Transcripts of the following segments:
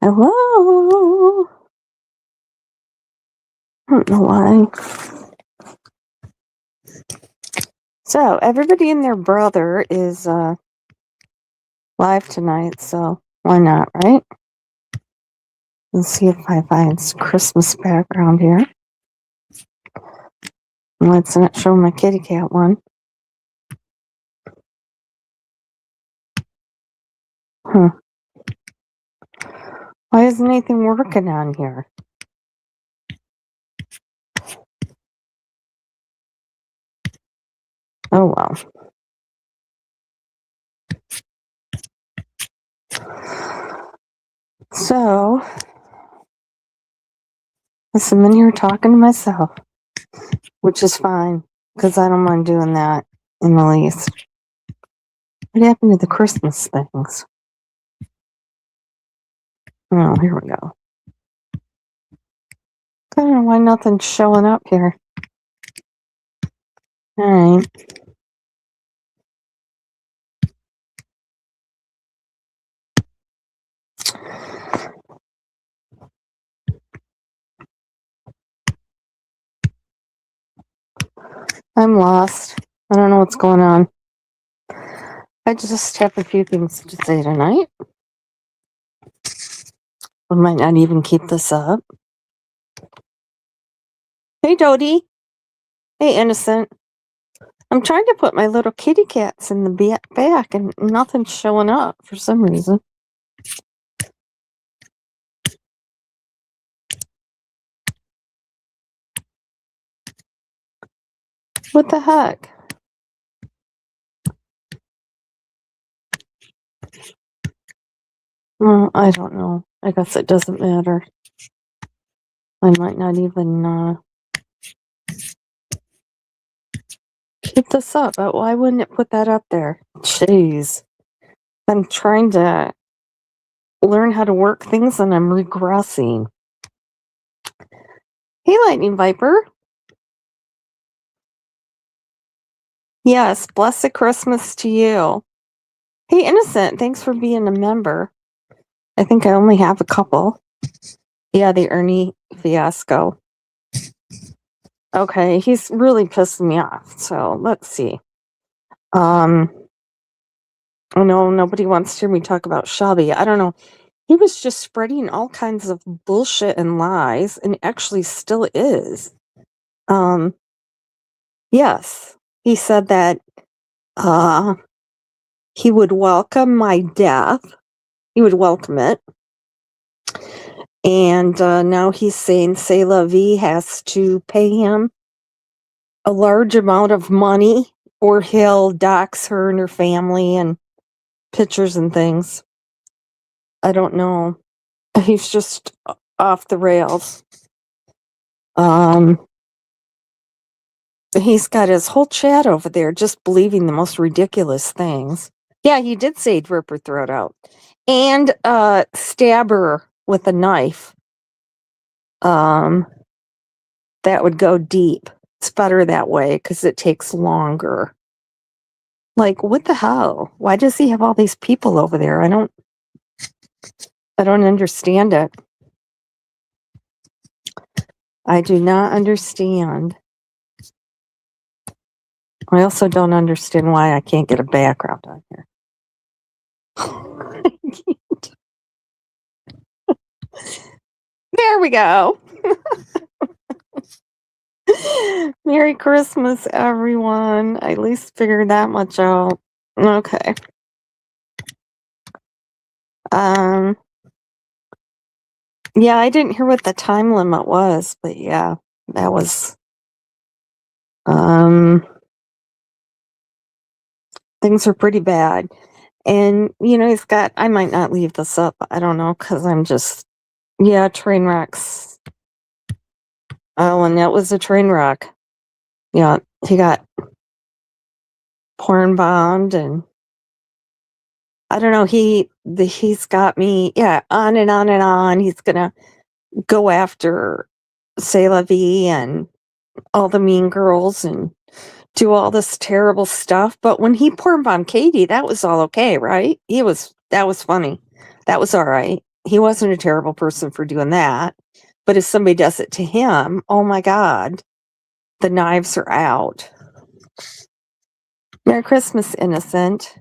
Hello. I don't know why. So everybody and their brother is live tonight, so why not, right? Let's see if I find Christmas background here. Let's not show my kitty cat one. Why isn't anything working on here? Oh well. So, I'm in here talking to myself, which is fine, because I don't mind doing that in the least. What happened to the Christmas things? Oh, here we go. I don't know why nothing's showing up here. Alright. I'm lost. I don't know what's going on. I just have a few things to say tonight. We might not even keep this up. Hey, Dodie. Hey, Innocent. I'm trying to put my little kitty cats in the back, and nothing's showing up for some reason. What the heck? Well, I don't know. I guess it doesn't matter. I might not even keep this up, but why wouldn't it put that up there? Jeez. I'm trying to learn how to work things and I'm regressing. Hey, Lightning Viper. Yes, blessed Christmas to you. Hey, Innocent, thanks for being a member. I think I only have a couple. Yeah, the Ernie fiasco. Okay, he's really pissing me off. So let's see. I know nobody wants to hear me talk about Shelby. I don't know. He was just spreading all kinds of bullshit and lies, and actually still is. Yes, he said that he would welcome my death. He would welcome it. And now he's saying C'est La Vie has to pay him a large amount of money or he'll dox her and her family and pictures and things. I don't know. He's just off the rails. He's got his whole chat over there just believing the most ridiculous things. Yeah, he did say he'd rip her throat out. And stab her with a knife. That would go deep. It's better that way because it takes longer. Like, what the hell? Why does he have all these people over there? I don't understand it. I do not understand. I also don't understand why I can't get a background on here. There we go. Merry Christmas, everyone. I at least figured that much out. Okay. Yeah, I didn't hear what the time limit was, but yeah, that was things are pretty bad. And he's got, I might not leave this up, I don't know, because I'm just, yeah, train wrecks. Oh, and that was a train wreck. Yeah, he got porn bombed, and I don't know, he's got me, yeah, on and on and on. He's gonna go after C'est La Vie and all the mean girls and do all this terrible stuff. But when he porn bombed Katie, that was all okay, right? That was funny. That was all right. he wasn't a terrible person for doing that. But if somebody does it to him, oh my God, the knives are out. Merry Christmas, innocent.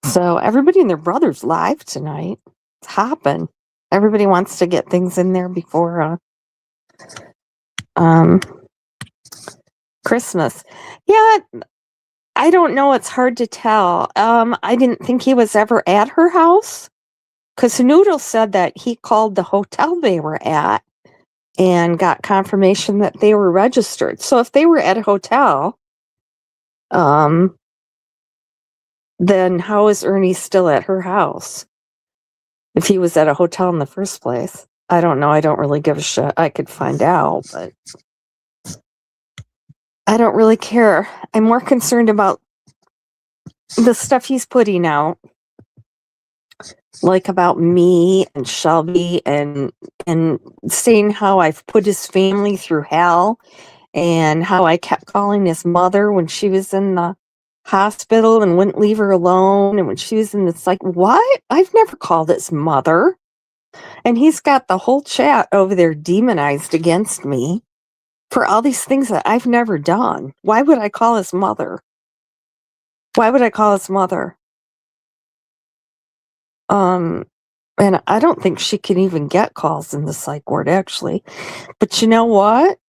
So everybody and their brother's live tonight. It's hopping. Everybody wants to get things in there before Christmas. Yeah, I don't know. It's hard to tell. I didn't think he was ever at her house because Noodle said that he called the hotel they were at and got confirmation that they were registered. So if they were at a hotel, then how is Ernie still at her house? If he was at a hotel in the first place, I don't know. I don't really give a shit. I could find out, but I don't really care. I'm more concerned about the stuff he's putting out, like about me and Shelby and saying how I've put his family through hell and how I kept calling his mother when she was in the hospital and wouldn't leave her alone, and when she was in this, like, what? I've never called his mother. And he's got the whole chat over there demonized against me for all these things that I've never done. Why would I call his mother? Why would I call his mother? And I don't think she can even get calls in the psych ward, actually. But you know what?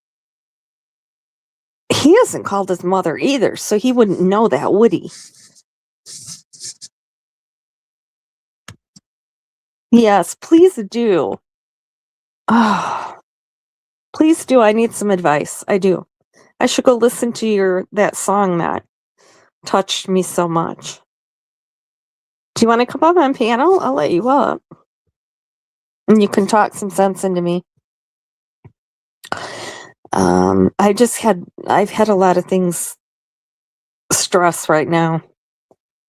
He hasn't called his mother either, so he wouldn't know that, would he? Yes, please do. Oh, please do. I need some advice. I do. I should go listen to that song that touched me so much. Do you want to come up on panel? I'll let you up. And you can talk some sense into me. I've had a lot of things stress right now.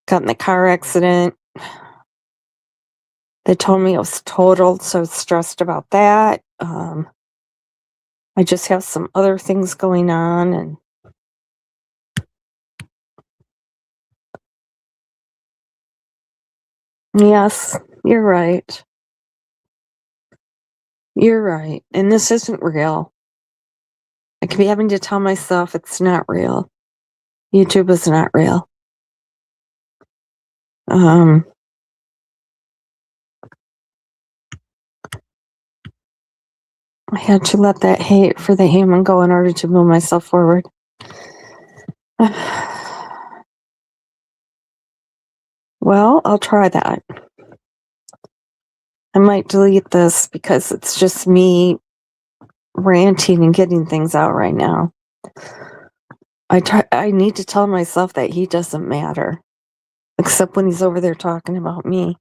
Got in the car accident. They told me it was totaled, so I was stressed about that. I just have some other things going on, and yes, you're right. You're right. And this isn't real. I could be having to tell myself it's not real. YouTube is not real. I had to let that hate for the human go in order to move myself forward. Well, I'll try that. I might delete this because it's just me ranting and getting things out right now. I need to tell myself that he doesn't matter, except when he's over there talking about me.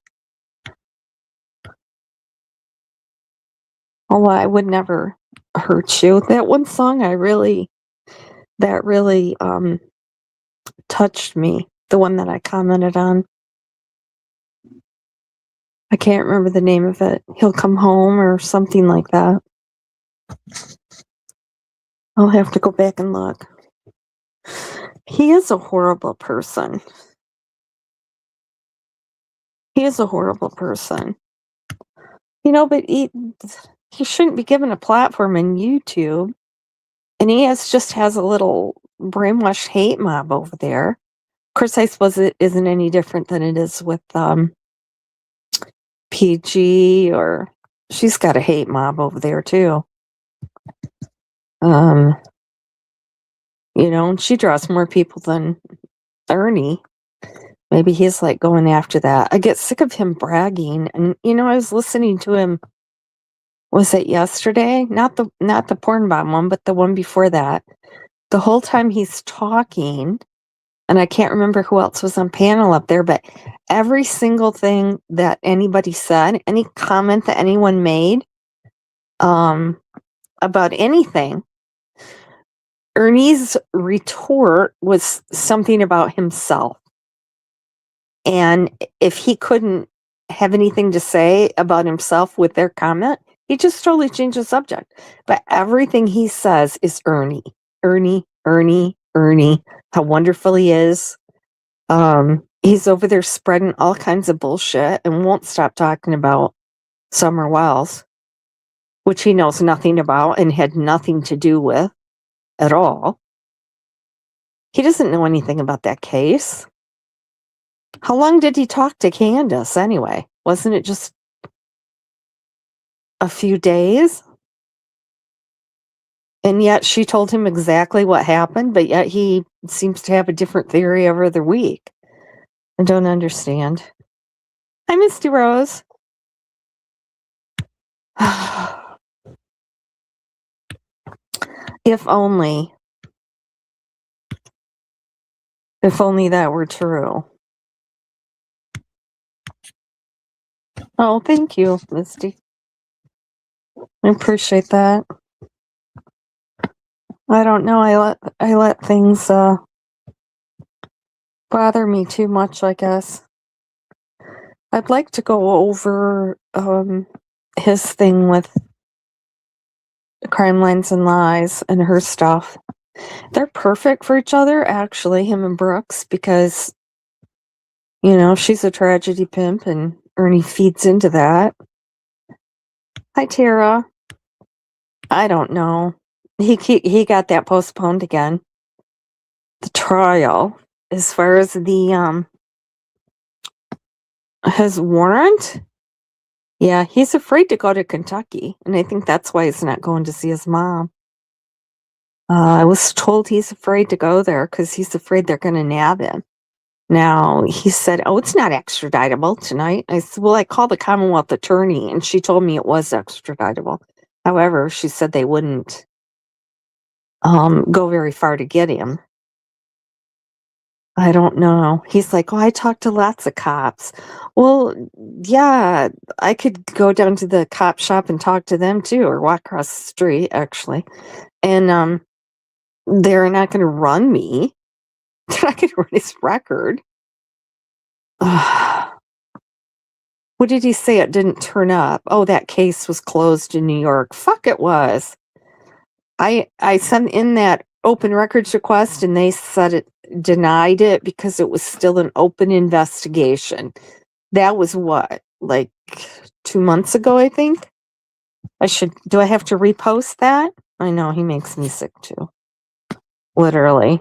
Oh, I would never hurt you. That one song that really touched me. The one that I commented on. I can't remember the name of it. He'll Come Home or something like that. I'll have to go back and look. He is a horrible person. He is a horrible person. You know, but he shouldn't be given a platform in YouTube. And he just has a little brainwashed hate mob over there. Of course, I suppose it isn't any different than it is with PG, or she's got a hate mob over there too. You know, and she draws more people than Ernie. Maybe he's like going after that. I get sick of him bragging. And you know, I was listening to him. Was it yesterday? Not the porn bomb one, but the one before that. The whole time he's talking, and I can't remember who else was on panel up there, but every single thing that anybody said, any comment that anyone made about anything, Ernie's retort was something about himself. And if he couldn't have anything to say about himself with their comment, he just totally changed the subject. But everything he says is Ernie, Ernie, Ernie, Ernie, how wonderful he is. He's over there spreading all kinds of bullshit and won't stop talking about Summer Wells, which he knows nothing about and had nothing to do with at all. He doesn't know anything about that case. How long did he talk to Candace anyway? Wasn't it just a few days? And yet she told him exactly what happened, but yet he seems to have a different theory every other week. I don't understand. Hi, Misty Rose. If only. If only that were true. Oh, thank you, Misty. I appreciate that. I don't know. I let things bother me too much, I guess. I'd like to go over his thing with Crime Lines and Lies and her stuff. They're perfect for each other, actually, him and Brooks, because, you know, she's a tragedy pimp and Ernie feeds into that. Hi, Tara. I don't know. He got that postponed again. The trial, as far as the his warrant. Yeah, he's afraid to go to Kentucky, and I think that's why he's not going to see his mom. I was told he's afraid to go there because he's afraid they're going to nab him. Now, he said, oh, it's not extraditable tonight. I said, well, I called the Commonwealth attorney, and she told me it was extraditable. However, she said they wouldn't go very far to get him. I don't know. He's like, oh, I talked to lots of cops. Well, yeah, I could go down to the cop shop and talk to them too, or walk across the street, actually. And they're not going to run me. They're not going to run his record. What did he say? It didn't turn up. Oh, that case was closed in New York. Fuck, it was. I sent in that open records request and they said it denied it because it was still an open investigation. That was what, like 2 months ago, I think. Do I have to repost that? I know, he makes me sick too. Literally.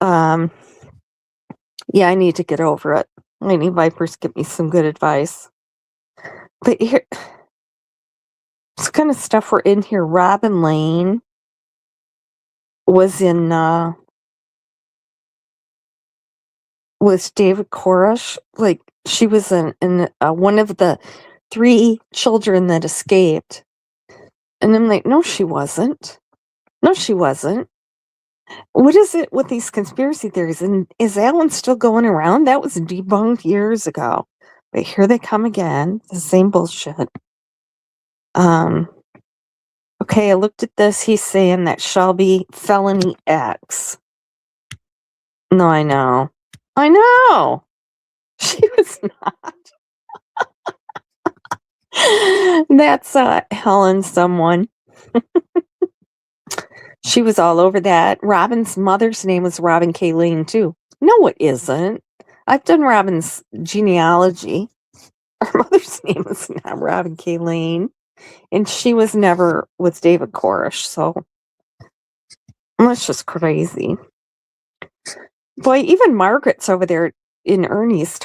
Yeah, I need to get over it. I need Vipers give me some good advice. But here, this kind of stuff we're in here. Robin Lane was in with David Koresh. Like, she was in one of the 3 children that escaped. And I'm like, no, she wasn't. No, she wasn't. What is it with these conspiracy theories? And is that one still going around? That was debunked years ago. But here they come again. The same bullshit. Okay, I looked at this. He's saying that Shelby felony X. No, I know. I know. She was not. That's Helen someone. She was all over that. Robin's mother's name was Robin Kayleen too. No, it isn't. I've done Robin's genealogy. Her mother's name is not Robin Kayleen. And she was never with David Koresh, so that's just crazy. Boy, even Margaret's over there in Ernie's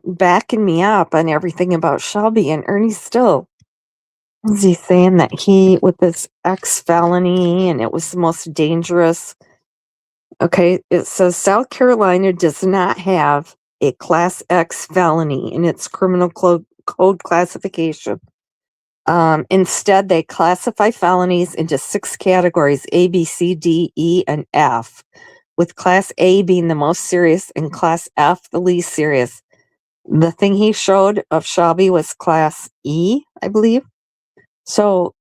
backing me up on everything about Shelby, and Ernie's still. Is he saying that he, with this X felony, and it was the most dangerous? Okay, it says South Carolina does not have a Class X felony in its criminal code classification. Instead, they classify felonies into 6 categories: A, B, C, D, E, and F, with Class A being the most serious and Class F the least serious. The thing he showed of Shelby was Class E, I believe. So,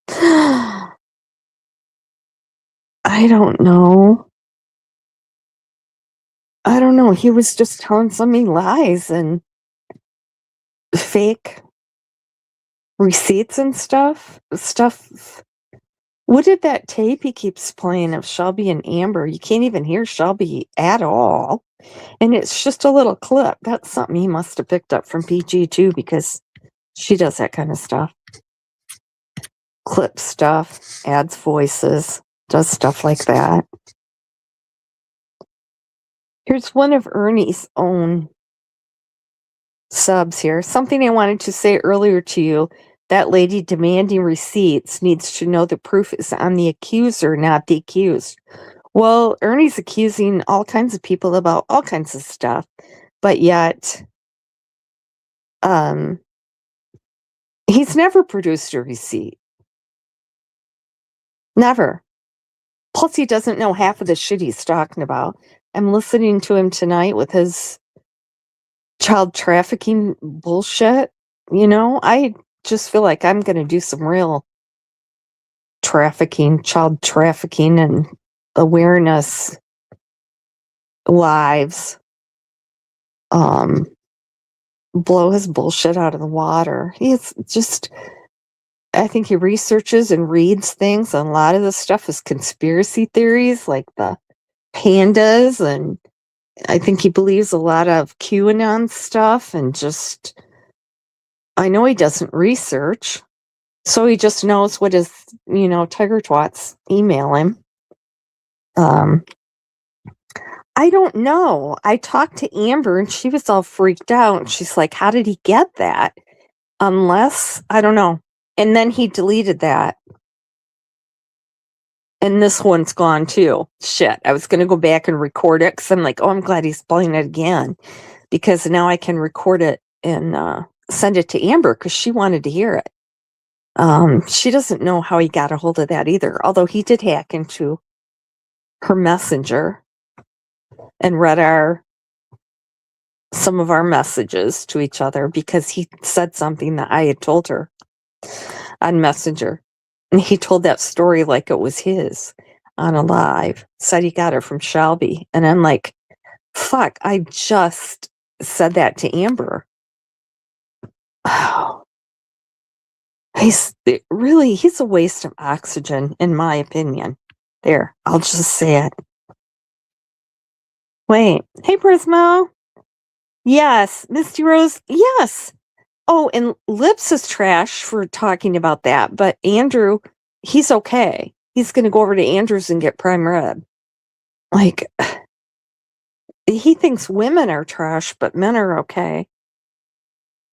I don't know. I don't know. He was just telling so many lies and fake receipts and stuff. What did that tape he keeps playing of Shelby and Amber? You can't even hear Shelby at all. And it's just a little clip. That's something he must have picked up from PG too, because she does that kind of stuff. Clip stuff, adds voices, does stuff like that. Here's one of Ernie's own subs here. Something I wanted to say earlier to you. That lady demanding receipts needs to know the proof is on the accuser, not the accused. Well, Ernie's accusing all kinds of people about all kinds of stuff, but yet he's never produced a receipt. Never. Plus, he doesn't know half of the shit he's talking about. I'm listening to him tonight with his child trafficking bullshit. I just feel like I'm going to do some real child trafficking and awareness lives. Blow his bullshit out of the water. He's just, I think he researches and reads things, and a lot of this stuff is conspiracy theories, like the pandas, and I think he believes a lot of QAnon stuff, and just, I know he doesn't research, so he just knows what his, tiger twats email him. I don't know. I talked to Amber, and she was all freaked out. She's like, how did he get that? Unless, I don't know. And then he deleted that. And this one's gone too. Shit. I was going to go back and record it because I'm like, oh, I'm glad he's playing it again. Because now I can record it and send it to Amber because she wanted to hear it. She doesn't know how he got a hold of that either. Although he did hack into her messenger and read some of our messages to each other because he said something that I had told her on Messenger. And he told that story like it was his on a live. Said he got it from Shelby. And I'm like, fuck, I just said that to Amber. Oh. He's a waste of oxygen, in my opinion. There, I'll just say it. Wait. Hey, Prismo. Yes. Misty Rose. Yes. Oh, and Lips is trash for talking about that, but Andrew, he's okay. He's going to go over to Andrew's and get prime rib. Like, he thinks women are trash, but men are okay.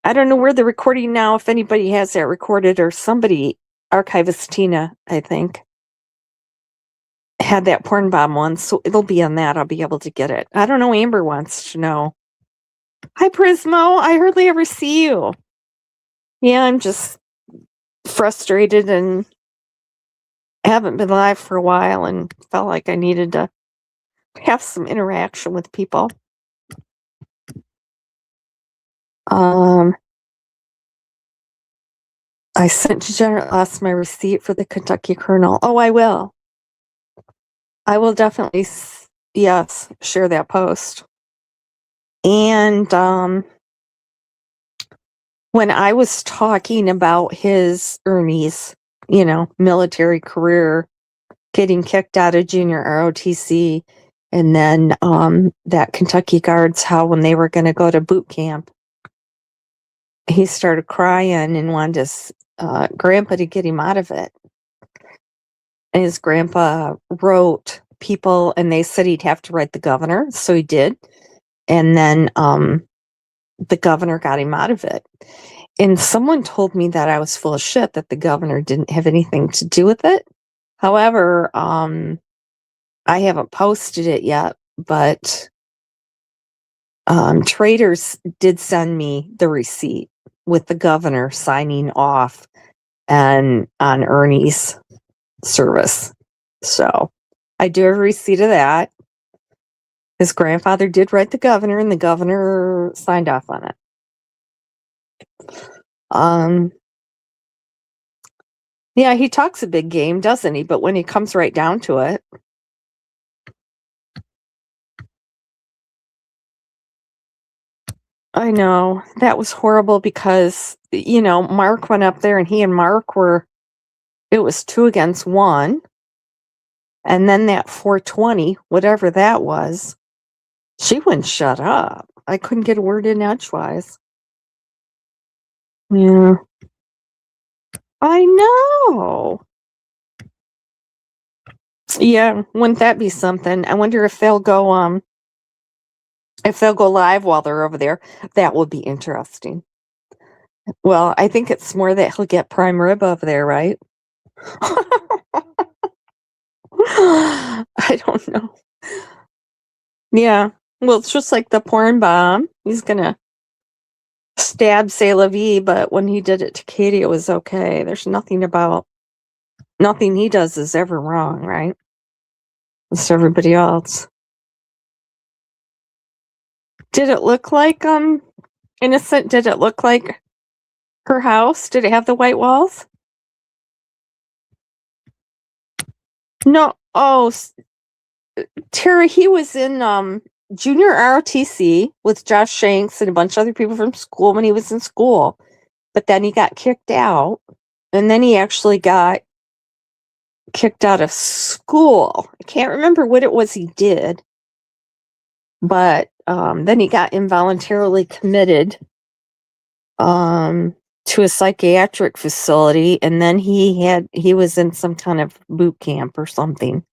I don't know where the recording now, if anybody has that recorded, or somebody, Archivist Tina, I think, had that porn bomb one, so it'll be on that. I'll be able to get it. I don't know. Amber wants to know. Hi, Prismo. I hardly ever see you. Yeah, I'm just frustrated and haven't been live for a while and felt like I needed to have some interaction with people. I sent to Janet last my receipt for the Kentucky Colonel. Oh, I will. I will definitely, yes, share that post. And when I was talking about Ernie's, military career, getting kicked out of junior ROTC, and then that Kentucky Guards, how when they were going to go to boot camp, he started crying and wanted his grandpa to get him out of it. And his grandpa wrote people, and they said he'd have to write the governor, so he did. And then the governor got him out of it. And someone told me that I was full of shit, that the governor didn't have anything to do with it. However, I haven't posted it yet, but Traders did send me the receipt with the governor signing off and on Ernie's service. So I do have a receipt of that. His grandfather did write the governor, and the governor signed off on it. Yeah, he talks a big game, doesn't he? But when he comes right down to it, I know that was horrible because, Mark went up there and he and Mark were It was 2-1. And then that 420, whatever that was, she wouldn't shut up. I couldn't get a word in edgewise. Yeah. I know. Yeah, wouldn't that be something? I wonder if they'll go live while they're over there. That would be interesting. Well, I think it's more that he'll get prime rib over there, right? I don't know. Yeah. Well, it's just like the porn bomb. He's gonna stab C'est La Vie, but when he did it to Katie, it was okay. There's nothing he does is ever wrong, right? It's everybody else. Did it look like Innocent? Did it look like her house? Did it have the white walls? No. Oh, Tara, he was in junior ROTC with Josh Shanks and a bunch of other people from school when he was in school. But then he got kicked out. And then he actually got kicked out of school. I can't remember what it was he did. But then he got involuntarily committed to a psychiatric facility, and then he was in some kind of boot camp or something.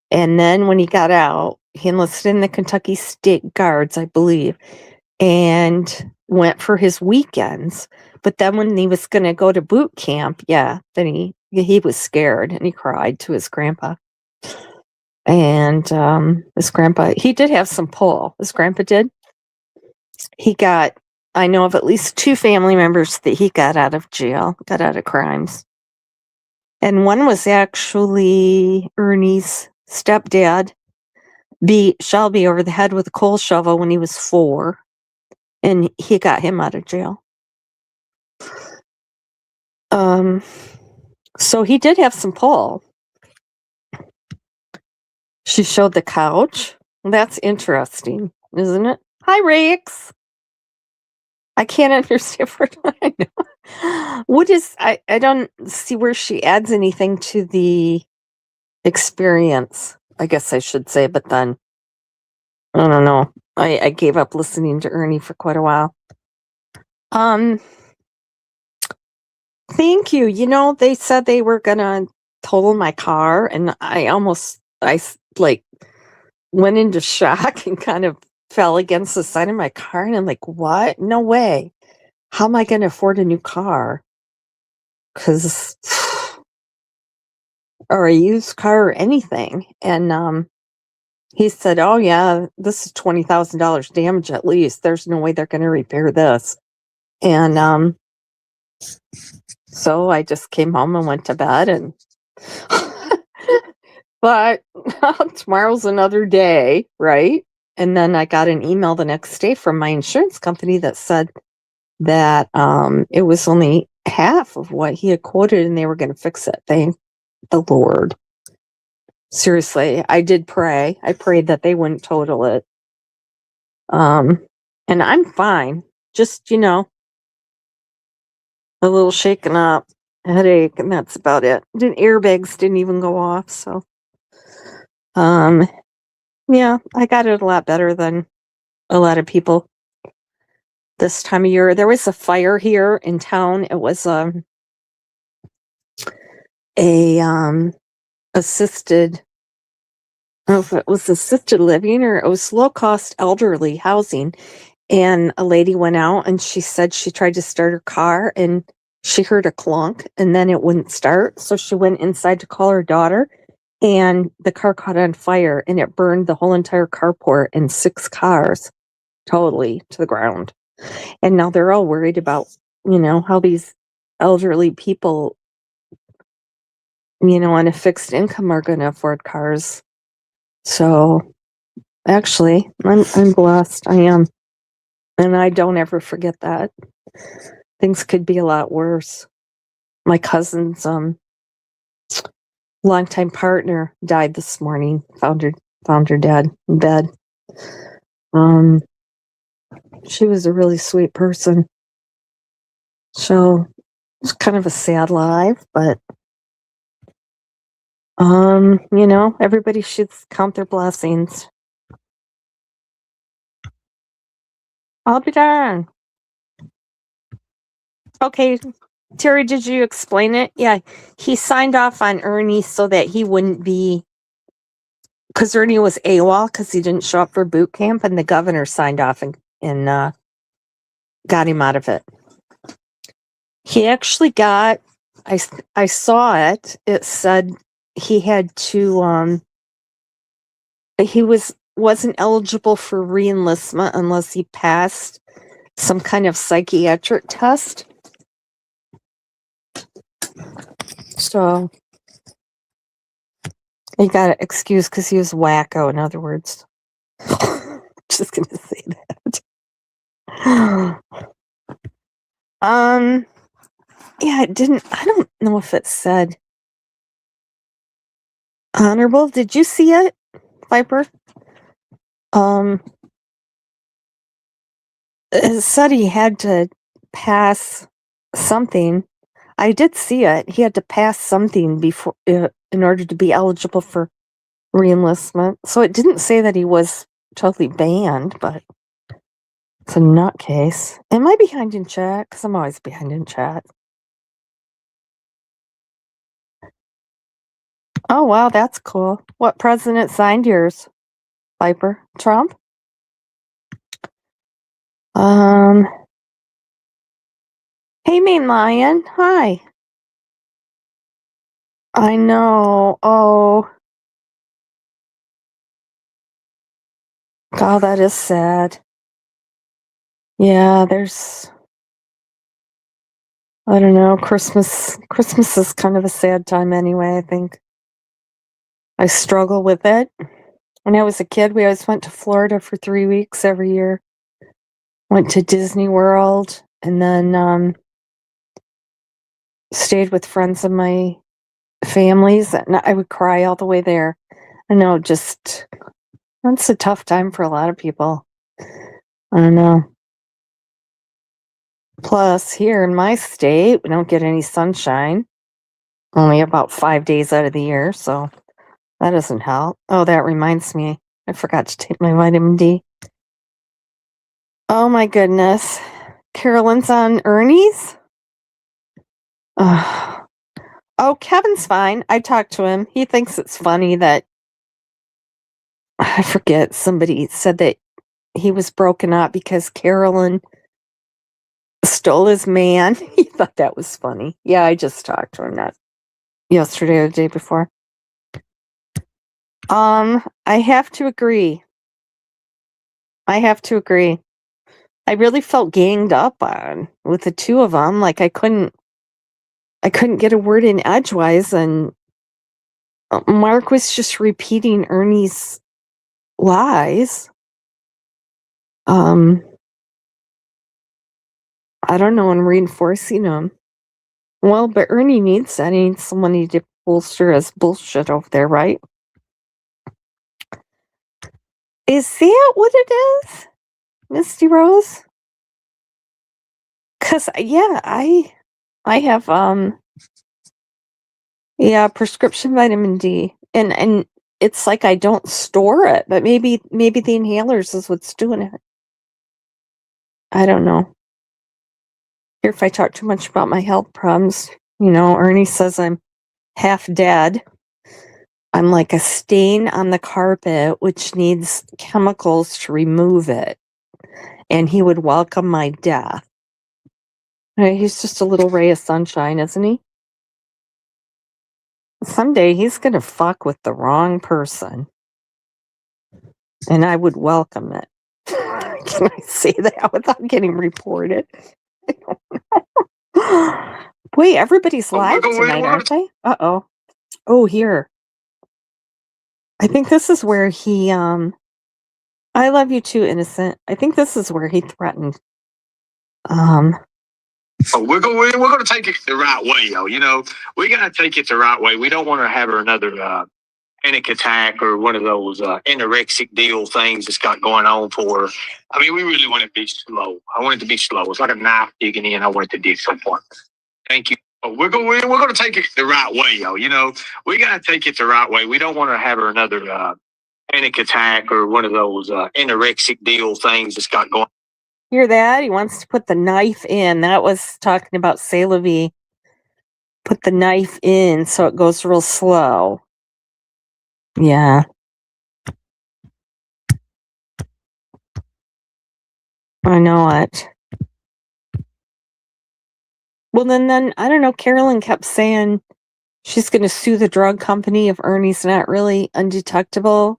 And then when he got out, he enlisted in the Kentucky State Guards, I believe, and went for his weekends. But then when he was going to go to boot camp, then he was scared and he cried to his grandpa. And his grandpa, he did have some pull. His grandpa did. I know of at least 2 family members that he got out of jail, got out of crimes. And one was actually Ernie's stepdad beat Shelby over the head with a coal shovel when he was 4. And he got him out of jail. So he did have some pull. She showed the couch. That's interesting, isn't it? Hi, Rex. I can't understand what I know. What is I don't see where she adds anything to the experience, I guess I should say, but then I don't know. I gave up listening to Ernie for quite a while. Thank you. You know, they said they were gonna total my car, and I went into shock and kind of fell against the side of my car, and I'm like, what? No way. How am I going to afford a new car? Because, or a used car or anything. And he said, oh, yeah, this is $20,000 damage at least. There's no way they're going to repair this. And so I just came home and went to bed. And but tomorrow's another day, right? And then I got an email the next day from my insurance company that said that it was only half of what he had quoted and they were going to fix it. Thank the Lord. Seriously, I did pray. I prayed that they wouldn't total it. And I'm fine. Just, a little shaken up, headache, and that's about it. Airbags didn't even go off, so yeah, I got it a lot better than a lot of people this time of year. There was a fire here in town. It was assisted, I don't know if it was assisted living or it was low cost elderly housing. And a lady went out and she said she tried to start her car and she heard a clunk and then it wouldn't start. So she went inside to call her daughter and the car caught on fire and it burned the whole entire carport and 6 cars totally to the ground. And now they're all worried about, how these elderly people, on a fixed income are going to afford cars. So actually, I'm blessed. I am. And I don't ever forget that. Things could be a lot worse. My cousin's longtime partner died this morning. Found her dead in bed. She was a really sweet person. So it's kind of a sad life, but Everybody should count their blessings. I'll be darned. Okay, Terry, did you explain it? Yeah, he signed off on Ernie so that he wouldn't be, because Ernie was AWOL because he didn't show up for boot camp, and the governor signed off and got him out of it. He actually got, I saw it. It said he had to, he wasn't eligible for reenlistment unless he passed some kind of psychiatric test. So he got an excuse because he was wacko, in other words. Just gonna say that. Yeah, it didn't, I don't know if it said honorable. Did you see it, Viper? It said he had to pass something. I did see it. He had to pass something before in order to be eligible for reenlistment. So it didn't say that he was totally banned, but it's a nutcase. Am I behind in chat? Because I'm always behind in chat. Oh, wow, that's cool. What president signed yours, Viper? Trump? Hey, Main Lion. Hi. I know. Oh. God, that is sad. Yeah, I don't know, Christmas is kind of a sad time anyway, I think. I struggle with it. When I was a kid, we always went to Florida for 3 weeks every year. Went to Disney World and then stayed with friends of my family's, and I would cry all the way there. I know, that's a tough time for a lot of people. I don't know. Plus, here in my state, we don't get any sunshine. Only about 5 days out of the year, so that doesn't help. Oh, that reminds me. I forgot to take my vitamin D. Oh my goodness. Carolyn's on Ernie's? Oh, Kevin's fine. I talked to him. He thinks it's funny that, I forget, somebody said that he was broken up because Carolyn stole his man. He thought that was funny. Yeah, I just talked to him, not yesterday or the day before. I have to agree. I really felt ganged up on with the two of them. Like I couldn't get a word in edgewise, and Mark was just repeating Ernie's lies. I don't know, and reinforcing them. Well, but Ernie needs that. He needs somebody to bolster his bullshit over there, right? Is that what it is, Misty Rose? Cause yeah, I have prescription vitamin D, and it's like I don't store it, but maybe the inhalers is what's doing it. I don't know. Here, if I talk too much about my health problems, Ernie says I'm half dead. I'm like a stain on the carpet, which needs chemicals to remove it. And he would welcome my death. He's just a little ray of sunshine, isn't he? Someday he's going to fuck with the wrong person. And I would welcome it. Can I say that without getting reported? I don't know. Wait, everybody's live tonight, aren't they? Uh-oh. Oh, here. I think this is where he, I love you too, Innocent. I think this is where he threatened. We're going to take it the right way, yo. We got to take it the right way. We don't want to have another panic attack or one of those anorexic deal things that's got going on for her. I mean, we really want it to be slow. I want it to be slow. It's like a knife digging in. I want it to dig some point. Thank you. We're going to take it the right way, yo. You know, we got to take it the right way. We don't want to have her another panic attack or one of those anorexic deal things that's got going. Hear that? He wants to put the knife in. That was talking about Salevi. Put the knife in so it goes real slow. Yeah. I know it. Well, then I don't know. Carolyn kept saying she's going to sue the drug company if Ernie's not really undetectable.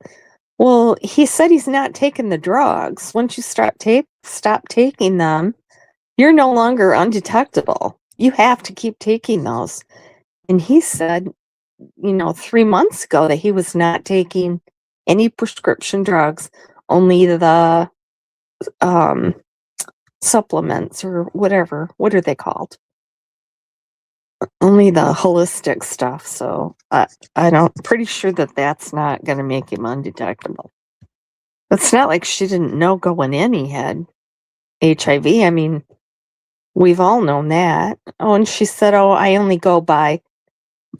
Well, he said he's not taking the drugs. Once you stop taking them, you're no longer undetectable. You have to keep taking those. And he said, 3 months ago that he was not taking any prescription drugs, only the supplements or whatever. What are they called? Only the holistic stuff. So pretty sure that that's not going to make him undetectable. It's not like she didn't know going in he had HIV. I mean, we've all known that. Oh, and she said, I only go by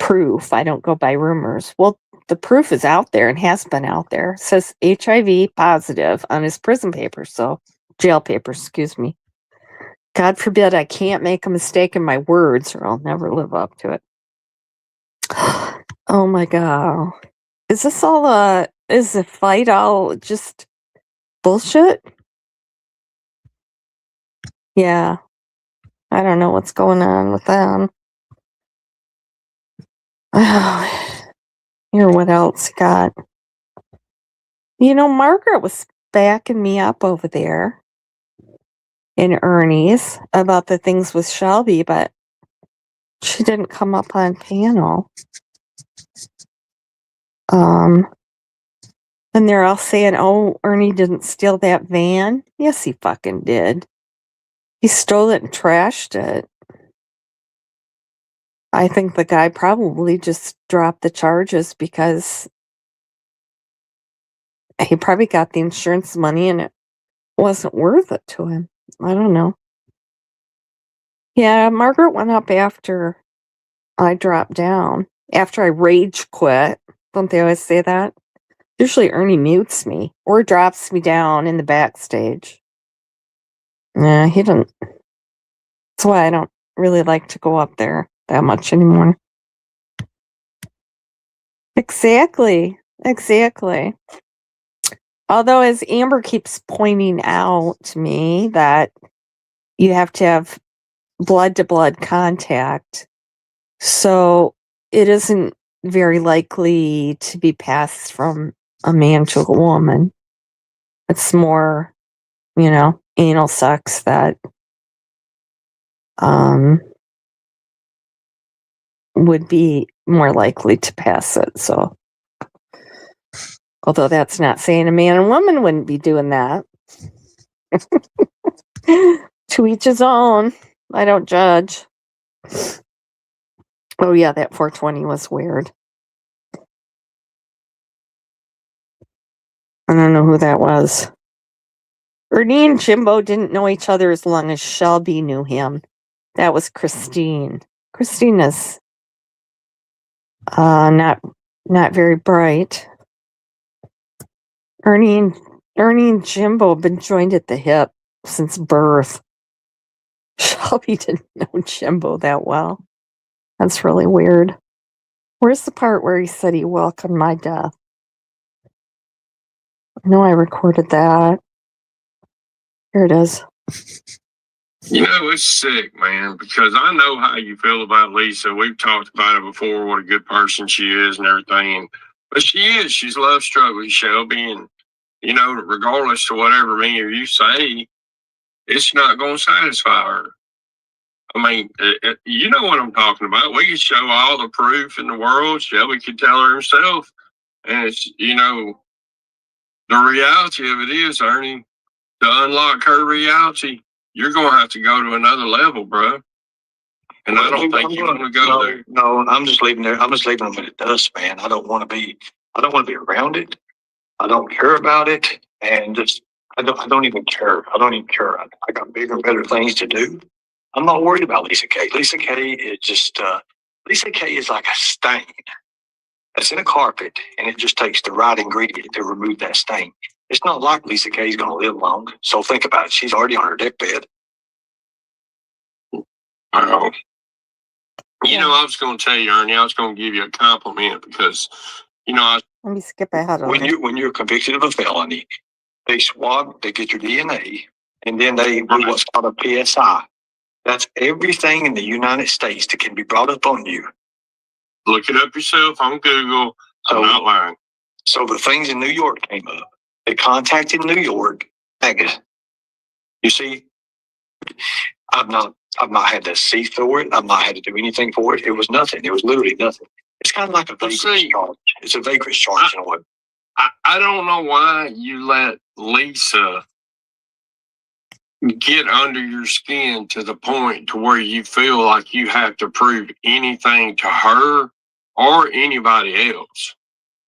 proof. I don't go by rumors. Well, the proof is out there and has been out there. It says HIV positive on his prison papers. So jail papers, excuse me. God forbid I can't make a mistake in my words or I'll never live up to it. Oh my God. Is this all is the fight all just bullshit? Yeah. I don't know what's going on with them. Here, what else got? Margaret was backing me up over there in Ernie's about the things with Shelby, but she didn't come up on panel. And they're all saying, Ernie didn't steal that van. Yes, he fucking did. He stole it and trashed it. I think the guy probably just dropped the charges because he probably got the insurance money and it wasn't worth it to him. I don't know. Yeah, Margaret went up after I dropped down. After I rage quit. Don't they always say that? Usually Ernie mutes me or drops me down in the backstage. Nah, he didn't. That's why I don't really like to go up there that much anymore. Exactly. Although, as Amber keeps pointing out to me that you have to have blood-to-blood contact, so it isn't very likely to be passed from a man to a woman. It's more, anal sex that would be more likely to pass it. So, although that's not saying a man and woman wouldn't be doing that. To each his own. I don't judge. Oh yeah, that 420 was weird. I don't know who that was. Ernie and Jimbo didn't know each other as long as Shelby knew him. That was Christine. Christine is not very bright. Ernie and Jimbo have been joined at the hip since birth. Shelby didn't know Jimbo that well. That's really weird. Where's the part where he said he welcomed my death? I know I recorded that. Here it is. It's sick, man, because I know how you feel about Lisa. We've talked about it before, what a good person she is and everything. But she's love struggling, Shelby. And, regardless to whatever me or you say, it's not going to satisfy her. I mean, you know what I'm talking about. We could show all the proof in the world. Shelby could tell her himself. And it's, the reality of it is, Ernie, to unlock her reality, you're going to have to go to another level, bro. And I don't think you want to go there. No, I'm just leaving there. I'm just leaving them in the dust, man. I don't want to be around it. I don't care about it. And I don't even care. I don't even care. I got bigger, better things to do. I'm not worried about Lisa K. Lisa K is just, Lisa K is like a stain that's in a carpet, and it just takes the right ingredient to remove that stain. It's not like Lisa K is going to live long. So think about it. She's already on her deathbed. Oh. You know, I was going to tell you, Ernie, I was going to give you a compliment because, you know, Let me skip ahead. when you're convicted of a felony, they swab, they get your DNA, and then they do what's called a PSI. That's everything in the United States that can be brought up on you. Look it up yourself on Google. I'm not lying. So the things in New York came up. They contacted New York. You see, I've not had to see for it. I've not had to do anything for it. It was nothing. It was literally nothing. It's kind of like a vagrant charge. It's a vagrant charge in a way. I don't know why you let Lisa get under your skin to the point to where you feel like you have to prove anything to her or anybody else.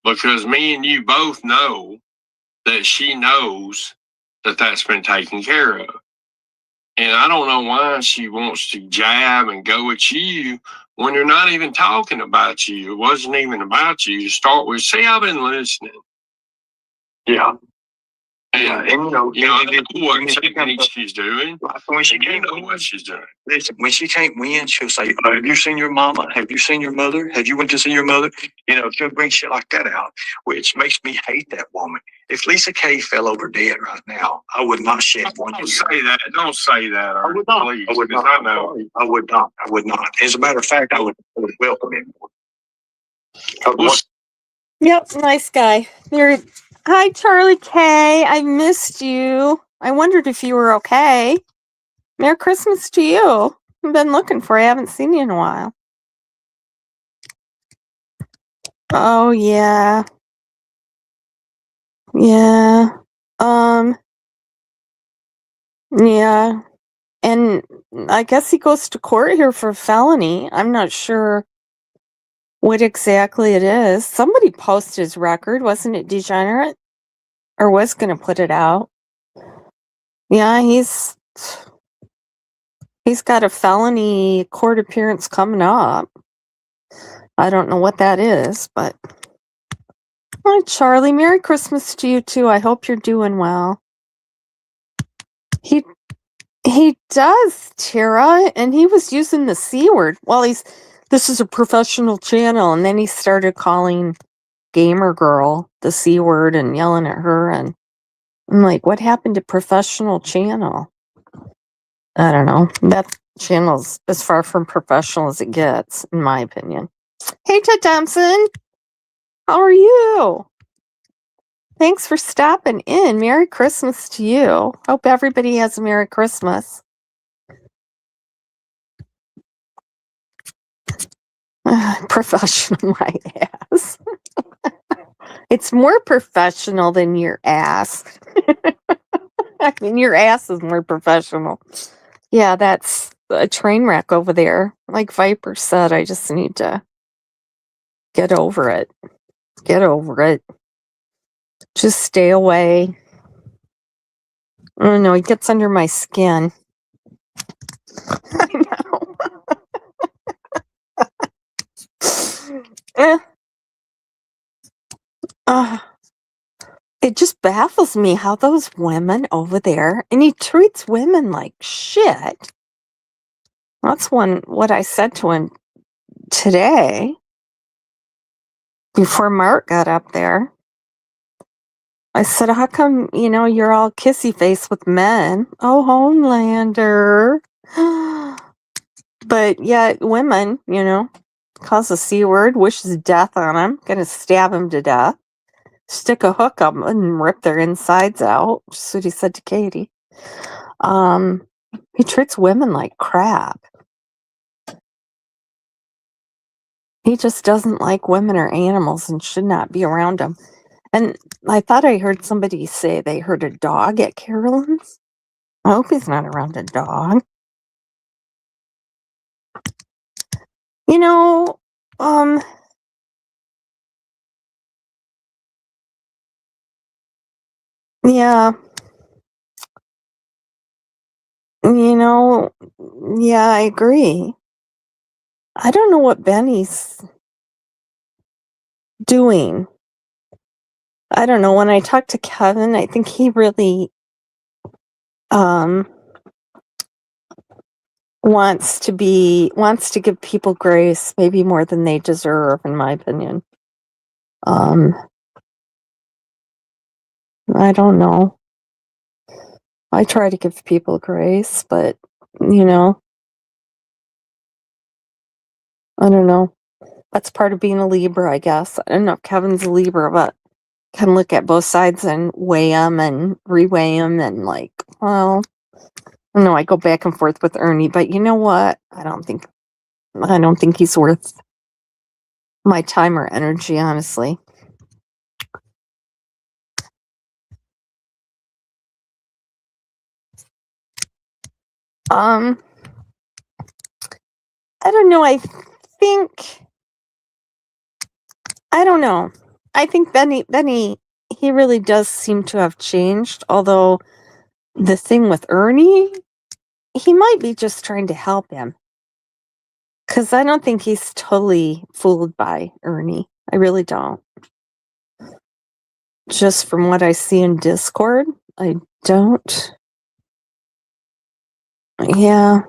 Because me and you both know that she knows that that's been taken care of. And I don't know why she wants to jab and go at you when they're not even talking about you. It wasn't even about you to start with. See, I've been listening. Yeah. And, and I know what technique she's doing. When she You know what she's doing. Listen, when she can't win, she'll say, have you seen your mama? Have you seen your mother? Have you went to see your mother? You know, she'll bring shit like that out, which makes me hate that woman. If Lisa K fell over dead right now, I would not shed one tear. Don't say that. Don't say that. I would not. Please, I would not. I know. I would not. I would not. As a matter of fact, I would welcome him. Yep, nice guy. Hi, Charlie K. I missed you. I wondered if you were okay. Merry Christmas to you. I've been looking for you. I haven't seen you in a while. Oh, yeah. Yeah. Yeah. And I guess he goes to court here for felony. I'm not sure what exactly it is. Somebody posted his record. Wasn't it Degenerate? Or was going to put it out. Yeah, he's got a felony court appearance coming up. I don't know what that is, but hi, Charlie. Merry Christmas to you too. I hope you're doing well. He does, Tara, and he was using the C word. Well, this is a professional channel, and then he started calling Gamer Girl the C word and yelling at her, and I'm like, what happened to professional channel? I don't know. That channel's as far from professional as it gets, in my opinion. Hey, Ted Thompson. How are you? Thanks for stopping in. Merry Christmas to you. Hope everybody has a Merry Christmas. Professional, my ass. It's more professional than your ass. I mean, your ass is more professional. Yeah, that's a train wreck over there. Like Viper said, I just need to get over it. Get over it. Just stay away. I don't know, it gets under my skin. I know. It just baffles me how those women over there, and he treats women like shit. That's what I said to him today before Mark got up there. I said, how come, you're all kissy face with men? Oh, Homelander. But yet women, calls a C word, wishes death on him, gonna stab him to death, stick a hook up and rip their insides out. That's what he said to Katie. He treats women like crap. He just doesn't like women or animals and should not be around them. And I thought I heard somebody say they heard a dog at Carolyn's. I hope he's not around a dog. Yeah. know, yeah, I agree. I don't know what Benny's doing. I don't know. When I talked to Kevin, I think he really wants to give people grace, maybe more than they deserve, in my opinion. I don't know. I try to give people grace, but you know, I don't know. That's part of being a Libra, I guess. I don't know if Kevin's a Libra, but can look at both sides and weigh them and reweigh them and like, well, I don't know. I go back and forth with Ernie, but you know what? I don't think he's worth my time or energy, honestly. I don't know. I don't know. I think Benny, he really does seem to have changed. Although the thing with Ernie, he might be just trying to help him. Because I don't think he's totally fooled by Ernie. I really don't. Just from what I see in Discord, I don't. Yeah.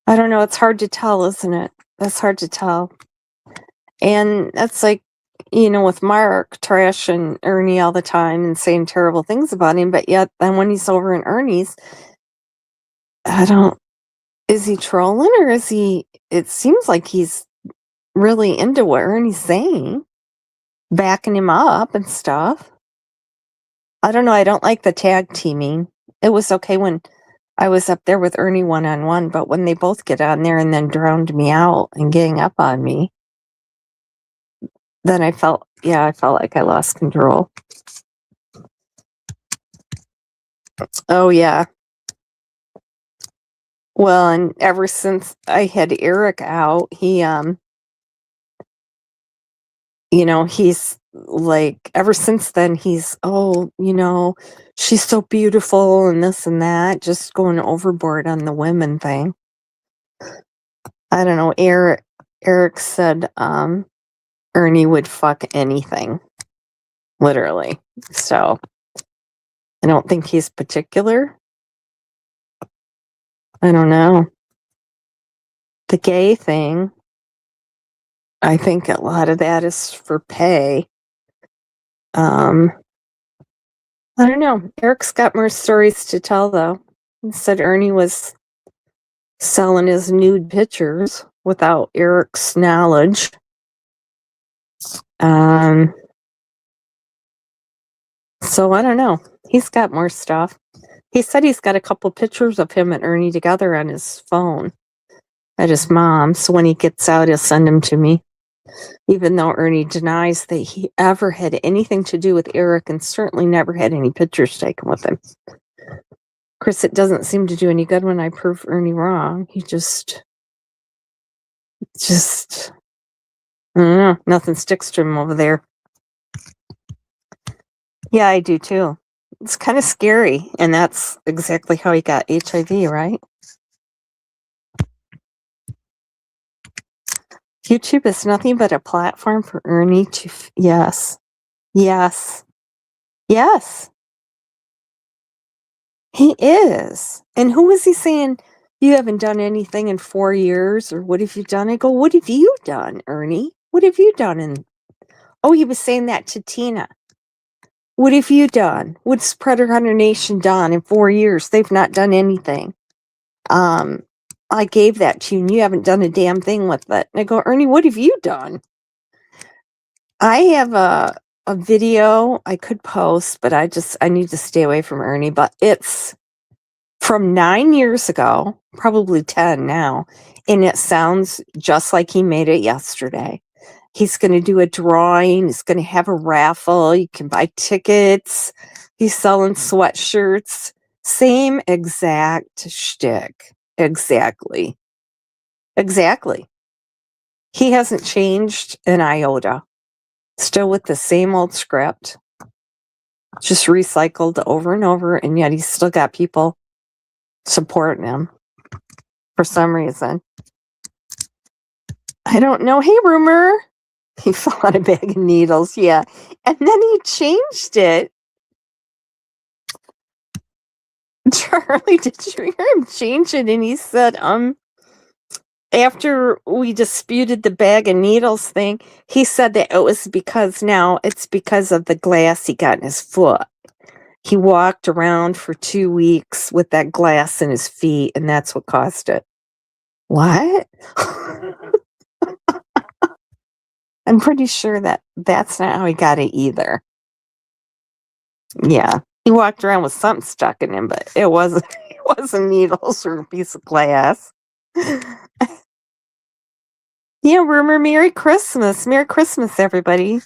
I don't know. It's hard to tell, isn't it? That's hard to tell. And that's like, with Mark trashing Ernie all the time and saying terrible things about him, but yet then when he's over in Ernie's, is he trolling or it seems like he's really into what Ernie's saying, backing him up and stuff. I don't know. I don't like the tag teaming. It was okay when I was up there with Ernie one-on-one, but when they both get on there and then drowned me out and gang up on me, then I felt like I lost control. Oh, yeah. Well, and ever since I had Eric out, he's like, ever since then, he's, she's so beautiful and this and that, just going overboard on the women thing. I don't know. Eric said, Ernie would fuck anything, literally. So I don't think he's particular. I don't know. The gay thing, I think a lot of that is for pay. I don't know. Eric's got more stories to tell, though. He said Ernie was selling his nude pictures without Eric's knowledge. So I don't know. He's got more stuff. He said he's got a couple pictures of him and Ernie together on his phone at his mom's. So when he gets out, he'll send them to me. Even though Ernie denies that he ever had anything to do with Eric and certainly never had any pictures taken with him. Chris, it doesn't seem to do any good when I prove Ernie wrong. He just, I don't know, nothing sticks to him over there. Yeah, I do too. It's kind of scary, and that's exactly how he got HIV, right? YouTube is nothing but a platform for Ernie to, yes. He is. And who was he saying, you haven't done anything in 4 years, or what have you done? I go, what have you done, Ernie? What have you done? Oh, he was saying that to Tina. What have you done? What's Predator Hunter Nation done in 4 years? They've not done anything. I gave that to you and you haven't done a damn thing with it. And I go, Ernie, what have you done? I have a video I could post, but I need to stay away from Ernie, but it's from 9 years ago, probably 10 now. And it sounds just like he made it yesterday. He's going to do a drawing. He's going to have a raffle. You can buy tickets. He's selling sweatshirts. Same exact shtick. Exactly. He hasn't changed an iota. Still with the same old script. Just recycled over and over. And yet he's still got people supporting him for some reason. I don't know. Hey, Rumor. He fell on a bag of needles, yeah. And then he changed it. Charlie, did you hear him change it? And he said, after we disputed the bag of needles thing, he said that it was because now it's because of the glass he got in his foot. He walked around for 2 weeks with that glass in his feet, and that's what caused it. What? I'm pretty sure that that's not how he got it either. Yeah, he walked around with something stuck in him, but it wasn't needles or a piece of glass. Yeah, Rumor, Merry Christmas. Merry Christmas, everybody.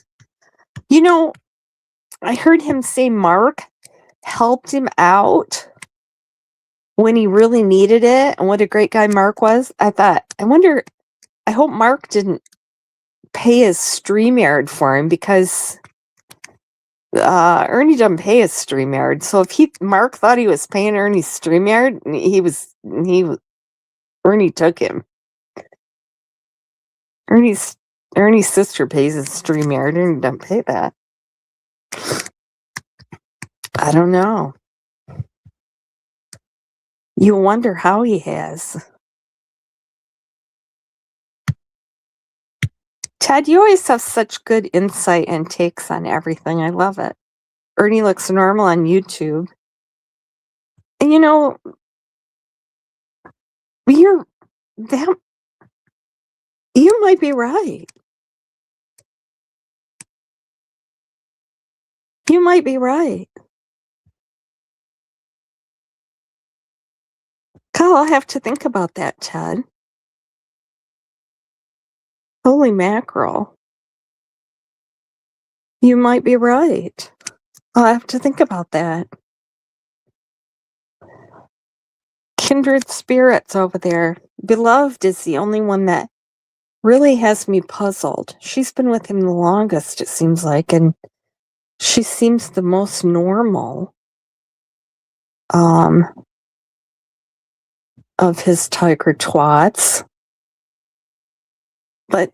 You know, I heard him say Mark helped him out when he really needed it, and what a great guy Mark was. I hope Mark didn't pay his StreamYard for him, because Ernie doesn't pay his StreamYard. So if Mark thought he was paying Ernie's StreamYard, Ernie took him. Ernie's sister pays his StreamYard. Ernie doesn't pay that. I don't know. You wonder how he has. Ted, you always have such good insight and takes on everything. I love it. Ernie looks normal on YouTube. And you know, you might be right. You might be right. God, I'll have to think about that, Ted. Holy mackerel. You might be right. I'll have to think about that. Kindred spirits over there. Beloved is the only one that really has me puzzled. She's been with him the longest, it seems like, and she seems the most normal of his tiger twats. But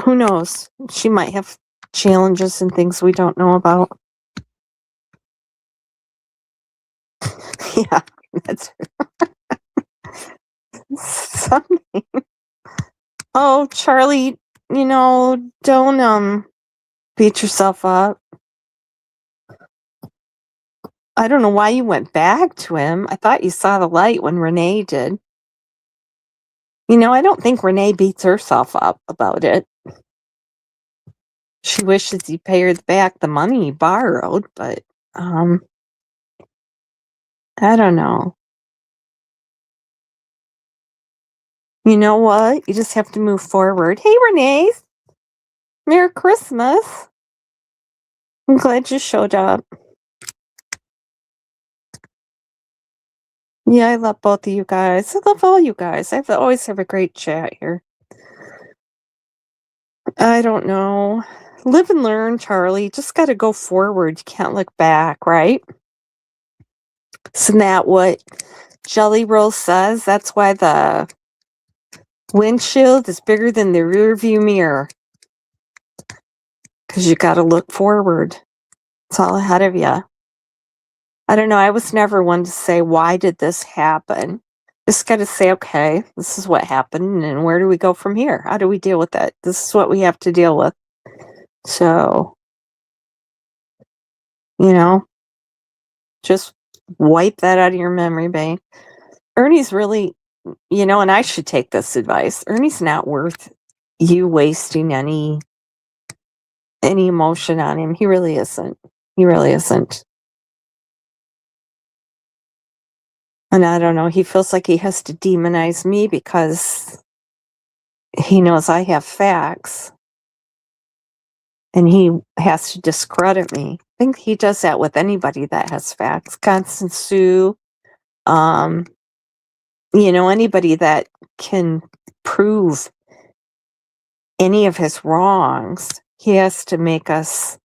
who knows? She might have challenges and things we don't know about. Yeah, that's something. Oh, Charlie, don't beat yourself up. I don't know why you went back to him. I thought you saw the light when Renee did. I don't think Renee beats herself up about it. She wishes he paid back the money he borrowed, but I don't know. You know what? You just have to move forward. Hey, Renee. Merry Christmas. I'm glad you showed up. Yeah, I love both of you guys. I love all you guys. I always have a great chat here. I don't know. Live and learn, Charlie. Just got to go forward. You can't look back, right? Isn't that what Jelly Roll says? That's why the windshield is bigger than the rear view mirror. Because you got to look forward. It's all ahead of you. I don't know. I was never one to say, why did this happen? Just got to say, okay, this is what happened, and where do we go from here? How do we deal with it? This is what we have to deal with. So, just wipe that out of your memory bank. Ernie's really, and I should take this advice. Ernie's not worth you wasting any emotion on him. He really isn't. He really isn't. And I don't know, he feels like he has to demonize me because he knows I have facts. And he has to discredit me. I think he does that with anybody that has facts. Constance Sue, anybody that can prove any of his wrongs, he has to make us,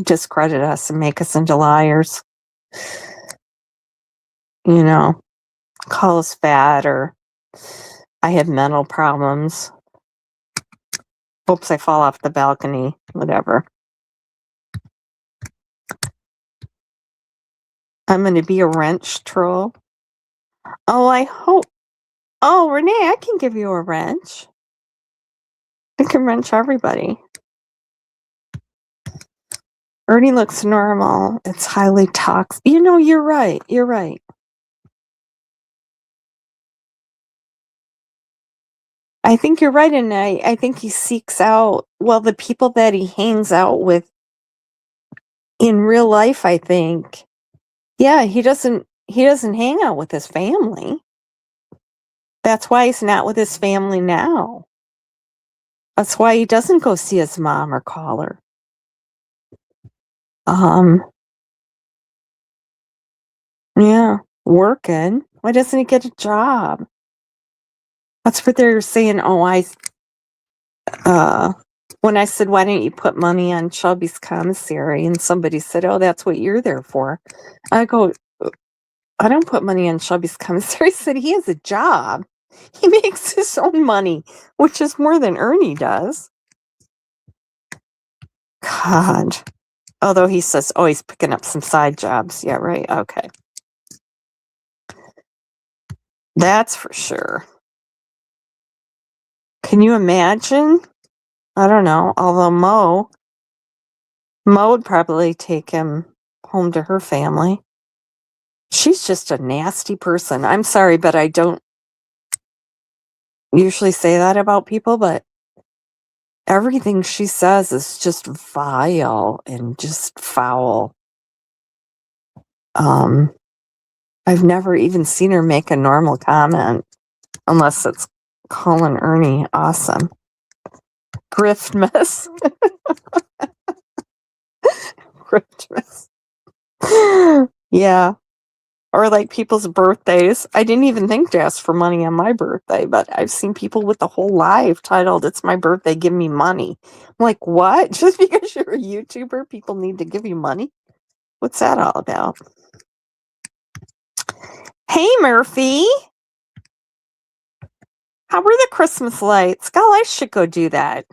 discredit us and make us into liars. call us fat or I have mental problems. Oops, I fall off the balcony, whatever. I'm going to be a wrench troll. Oh, I hope. Oh, Renee, I can give you a wrench. I can wrench everybody. Ernie looks normal. It's highly toxic. You know, you're right. You're right. I think you're right, and I think he seeks out, well, the people that he hangs out with in real life, I think. Yeah, he doesn't hang out with his family. That's why he's not with his family now. That's why he doesn't go see his mom or call her. Yeah, working. Why doesn't he get a job? That's what they're saying. Oh, when I said, why don't you put money on Shelby's commissary? And somebody said, oh, that's what you're there for. I go, I don't put money on Shelby's commissary. I said, he has a job. He makes his own money, which is more than Ernie does. God. Although he says, oh, he's picking up some side jobs. Yeah, right. Okay. That's for sure. Can you imagine? I don't know. Although Mo would probably take him home to her family. She's just a nasty person. I'm sorry, but I don't usually say that about people, but everything she says is just vile and just foul. I've never even seen her make a normal comment, unless it's calling Ernie awesome. Griftmas. Griftmas. Yeah. Or like people's birthdays. I didn't even think to ask for money on my birthday, but I've seen people with the whole live titled, it's my birthday, give me money. I'm like, what? Just because you're a YouTuber, people need to give you money? What's that all about? Hey, Murphy. How were the Christmas lights? God, I should go do that.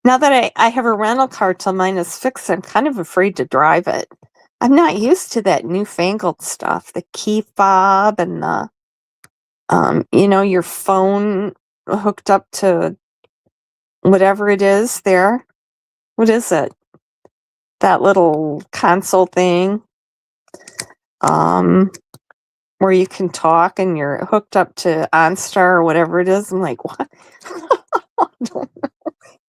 Now that I have a rental car till mine is fixed, I'm kind of afraid to drive it. I'm not used to that newfangled stuff, the key fob and the, your phone hooked up to whatever it is there. What is it? That little console thing, where you can talk and you're hooked up to OnStar or whatever it is. I'm like, what?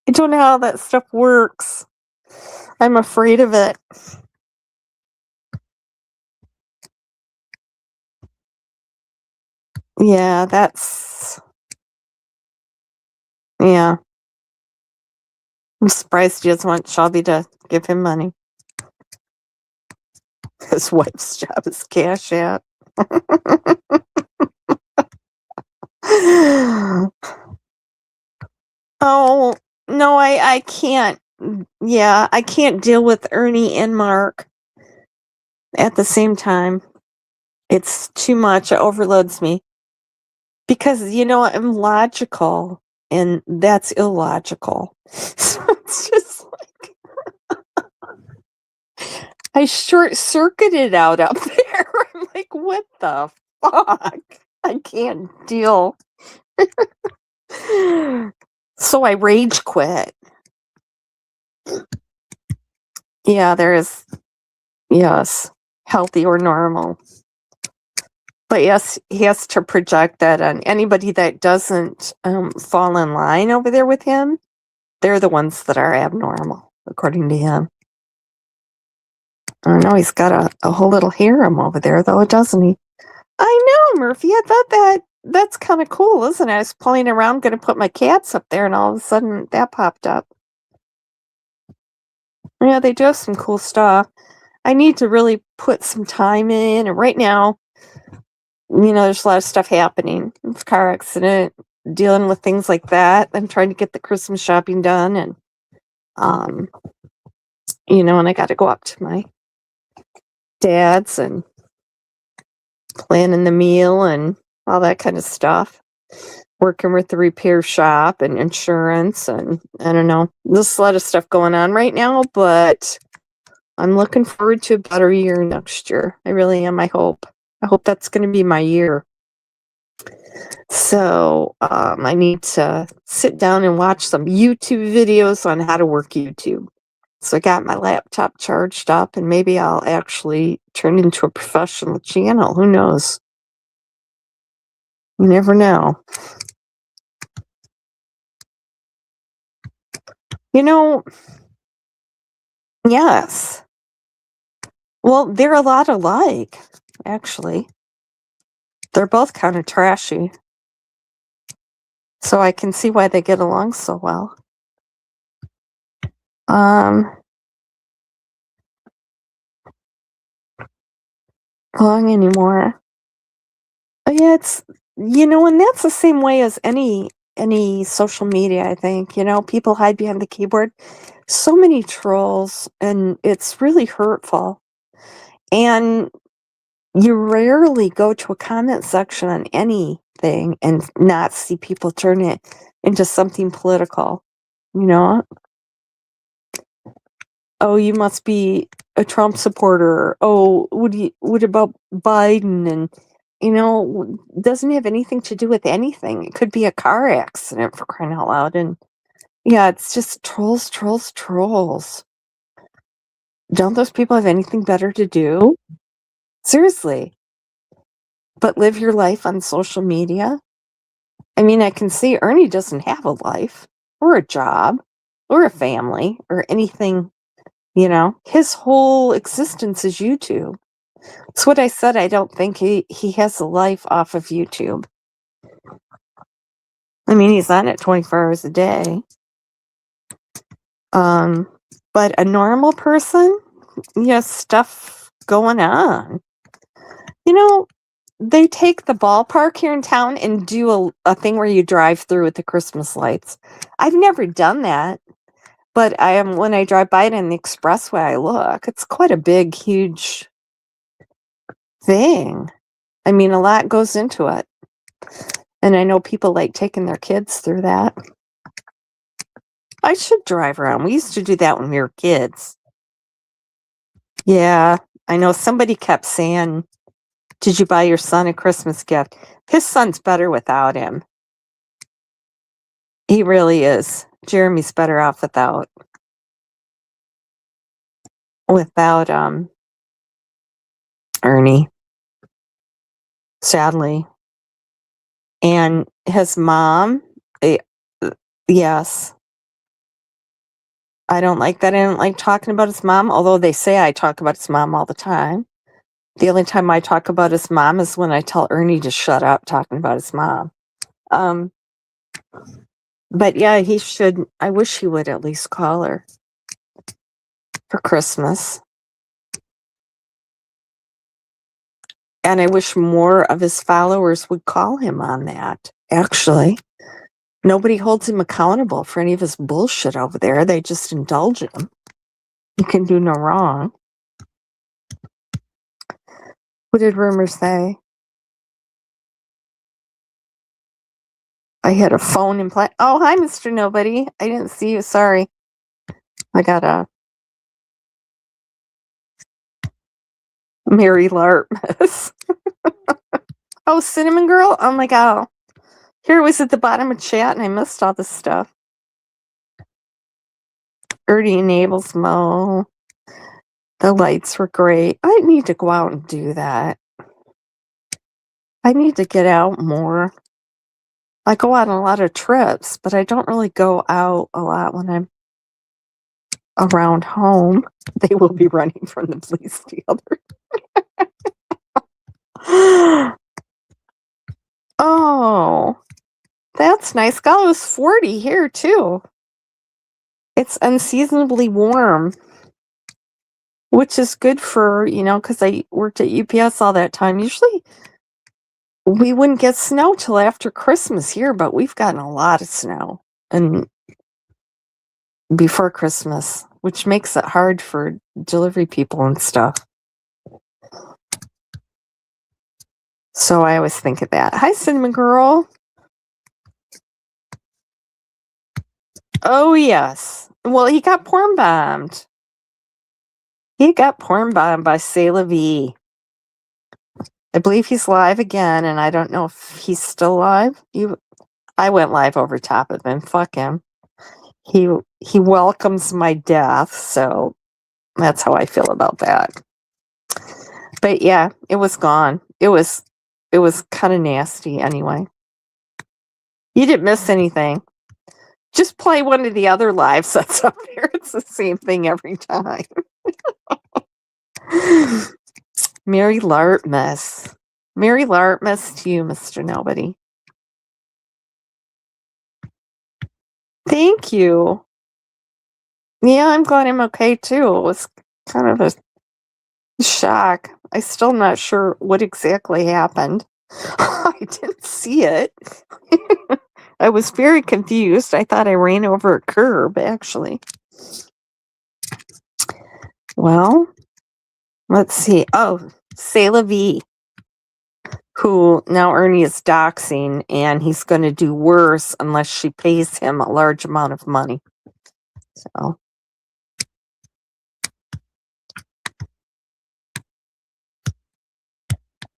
I don't know how that stuff works. I'm afraid of it. Yeah, yeah. I'm surprised he doesn't want Shelby to give him money. His wife's job is cash app. Oh, no, I can't. Yeah, I can't deal with Ernie and Mark at the same time. It's too much. It overloads me. Because, I'm logical, and that's illogical. So it's just like, I short-circuited out up there. I'm like, what the fuck? I can't deal. So I rage quit. Yeah, there is, yes, healthy or normal. But yes, he has to project that on anybody that doesn't fall in line over there with him. They're the ones that are abnormal, according to him. I know he's got a whole little harem over there, though, doesn't he? I know, Murphy. I thought that's kind of cool, isn't it? I was playing around, going to put my cats up there, and all of a sudden that popped up. Yeah, they do have some cool stuff. I need to really put some time in, and right now, there's a lot of stuff happening. It's a car accident, dealing with things like that. I'm trying to get the Christmas shopping done, and and I got to go up to my dad's and planning the meal and all that kind of stuff. Working with the repair shop and insurance, and I don't know. There's a lot of stuff going on right now, but I'm looking forward to a better year next year. I really am. I hope that's going to be my year. So I need to sit down and watch some YouTube videos on how to work YouTube. So I got my laptop charged up, and maybe I'll actually turn into a professional channel. Who knows? You never know. You know, yes. Well, they're a lot alike, actually. They're both kind of trashy. So I can see why they get along so well. Long anymore. Yeah, it's, and that's the same way as any social media, I think. People hide behind the keyboard. So many trolls, and it's really hurtful. And you rarely go to a comment section on anything and not see people turn it into something political. Oh, you must be a Trump supporter. Oh, what about Biden? And doesn't have anything to do with anything. It could be a car accident, for crying out loud. And yeah, it's just trolls. Don't those people have anything better to do? Seriously. But live your life on social media? I mean, I can see Ernie doesn't have a life or a job or a family or anything, His whole existence is YouTube. It's what I said. I don't think he has a life off of YouTube. I mean, he's on it 24 hours a day. But a normal person, stuff going on. They take the ballpark here in town and do a thing where you drive through with the Christmas lights. I've never done that, but when I drive by it in the expressway, I look. It's quite a big, huge thing. I mean, a lot goes into it. And I know people like taking their kids through that. I should drive around. We used to do that when we were kids. Yeah, I know somebody kept saying, did you buy your son a Christmas gift? His son's better without him. He really is. Jeremy's better off without Ernie. Sadly. And his mom, yes. I don't like that. I don't like talking about his mom, although they say I talk about his mom all the time. The only time I talk about his mom is when I tell Ernie to shut up talking about his mom. But yeah, he should. I wish he would at least call her for Christmas. And I wish more of his followers would call him on that, actually. Nobody holds him accountable for any of his bullshit over there. They just indulge him. He can do no wrong. What did Rumor say? I had a phone implant. Oh, hi, Mr. Nobody. I didn't see you. Sorry. I got a Mary Lartmus. Oh, Cinnamon Girl? Oh my God. Here it was at the bottom of chat and I missed all this stuff. Ernie enables Mo. The lights were great. I need to go out and do that. I need to get out more. I go on a lot of trips, but I don't really go out a lot when I'm around home. They will be running from the police together. Oh, that's nice. God, it was 40 here too. It's unseasonably warm, which is good for, because I worked at UPS all that time. Usually we wouldn't get snow till after Christmas here, but we've gotten a lot of snow and before Christmas, which makes it hard for delivery people and stuff. So I always think of that. Hi, Cinnamon Girl. Oh, yes. Well, he got porn bombed. He got porn bombed by C'est La Vie. I believe he's live again, and I don't know if he's still live. I went live over top of him. Fuck him. He welcomes my death, so that's how I feel about that. But yeah, it was gone. It was kind of nasty anyway. You didn't miss anything. Just play one of the other lives that's up there. It's the same thing every time. Mary Lartmus. Mary Lartmus to you, Mr. Nobody. Thank you. Yeah, I'm glad I'm okay too. It was kind of a shock. I'm still not sure what exactly happened. I didn't see it. I was very confused. I thought I ran over a curb, actually. Well, let's see. Oh, C'est La Vie, who now Ernie is doxing, and he's going to do worse unless she pays him a large amount of money. So.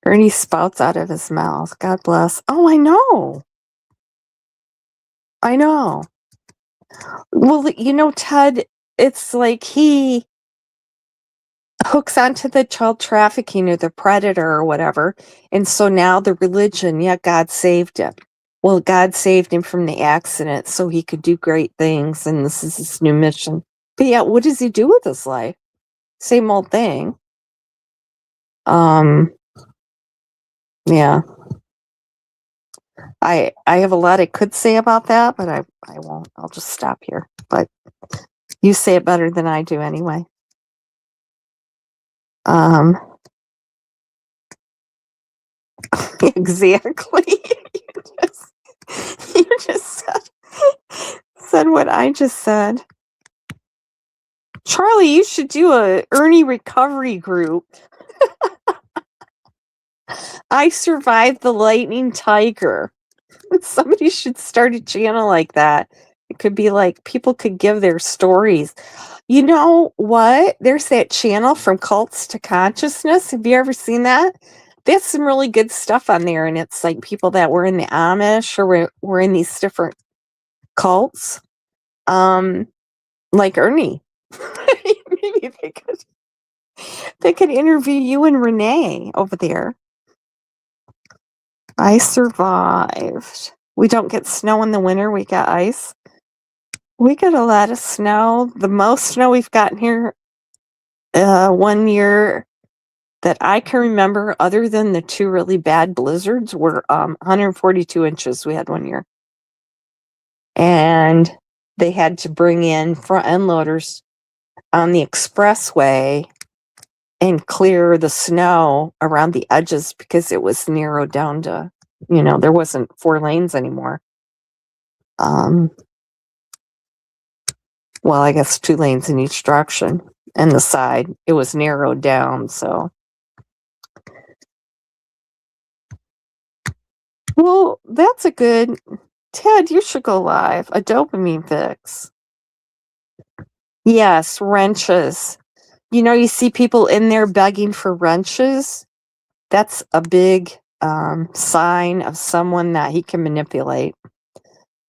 Ernie spouts out of his mouth. God bless. Oh, I know. I know. Well, you know, Ted, it's like he hooks onto the child trafficking or the predator or whatever. And so now the religion, yeah, God saved him. Well, God saved him from the accident so he could do great things. And this is his new mission. But yeah, what does he do with his life? Same old thing. Yeah. I have a lot I could say about that, but I won't. I'll just stop here. But you say it better than I do anyway. Exactly. you just said what I just said. Charlie, you should do a Ernie recovery group. I survived the lightning tiger. Somebody should start a channel like that. It could be like people could give their stories. You know what? There's that channel From Cults to Consciousness. Have you ever seen that? There's some really good stuff on there, and it's like people that were in the Amish or were in these different cults. Like Ernie. Maybe they could interview you and Renee over there. I survived. We don't get snow in the winter. We got ice. We get a lot of snow. The most snow we've gotten here 1 year that I can remember, other than the 2 really bad blizzards, were 142 inches we had 1 year. And they had to bring in front end loaders on the expressway and clear the snow around the edges because it was narrowed down to, there wasn't 4 lanes anymore. Well, I guess 2 lanes in each direction, and the side, it was narrowed down, so. Well, that's a good, Ted, you should go live, a dopamine fix. Yes, wrenches. You see people in there begging for wrenches. That's a big sign of someone that he can manipulate.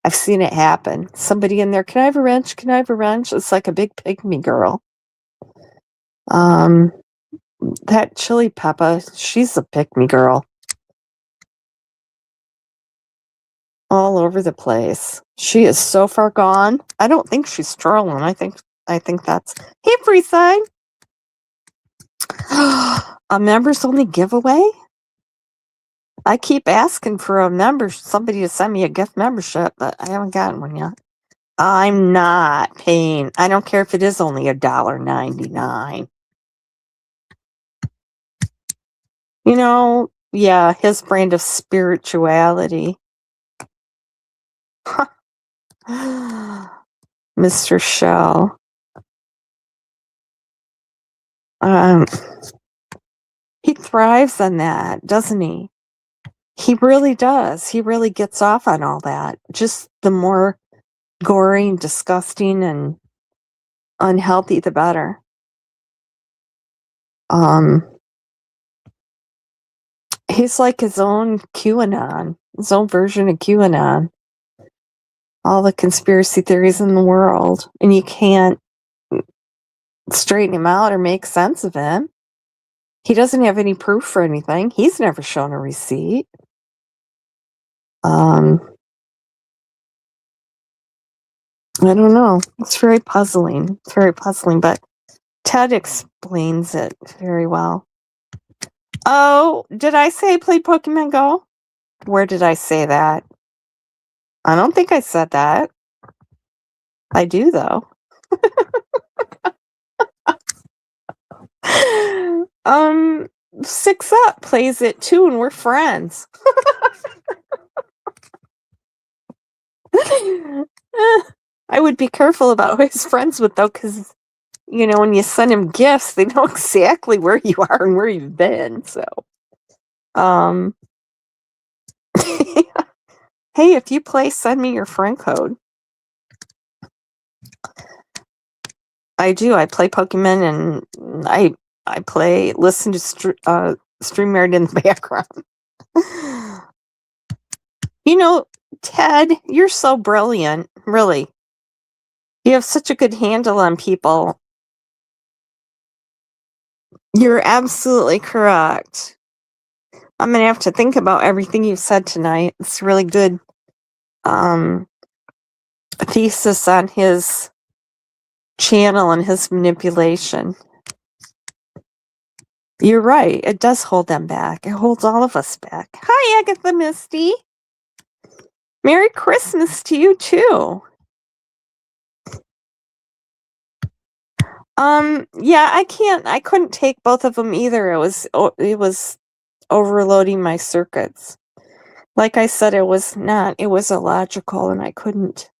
I've seen it happen. Somebody in there, can I have a wrench? Can I have a wrench? It's like a big pygmy girl. That Chili Peppa, she's a pygmy girl. All over the place. She is so far gone. I don't think she's trolling. I think that's, hey, free sign. A members only giveaway? I keep asking for somebody to send me a gift membership, but I haven't gotten one yet. I'm not paying. I don't care if it is only $1.99. Yeah, his brand of spirituality. Mr. Shell. He thrives on that, doesn't he? He really does. He really gets off on all that. Just the more gory and disgusting and unhealthy, the better. He's like his own QAnon, his own version of QAnon. All the conspiracy theories in the world, and you can't straighten him out or make sense of him. He doesn't have any proof for anything. He's never shown a receipt. I don't know. It's very puzzling. It's very puzzling, but Ted explains it very well. Oh, did I say play Pokemon Go? Where did I say that? I don't think I said that. I do, though. 6 Up plays it too, and we're friends. I would be careful about who he's friends with, though, because, you know, when you send him gifts, they know exactly where you are and where you've been, so. Hey, if you play, send me your friend code. I do. I play Pokemon, and I listen to StreamYard in the background. You know, Ted, you're so brilliant, really. You have such a good handle on people. You're absolutely correct. I'm going to have to think about everything you've said tonight. It's a really good thesis on his channel and his manipulation. You're right. It does hold them back. It holds all of us back. Hi, Agatha Misty. Merry Christmas to you, too. Yeah, I couldn't take both of them either. It was overloading my circuits. Like I said, it was illogical, and I couldn't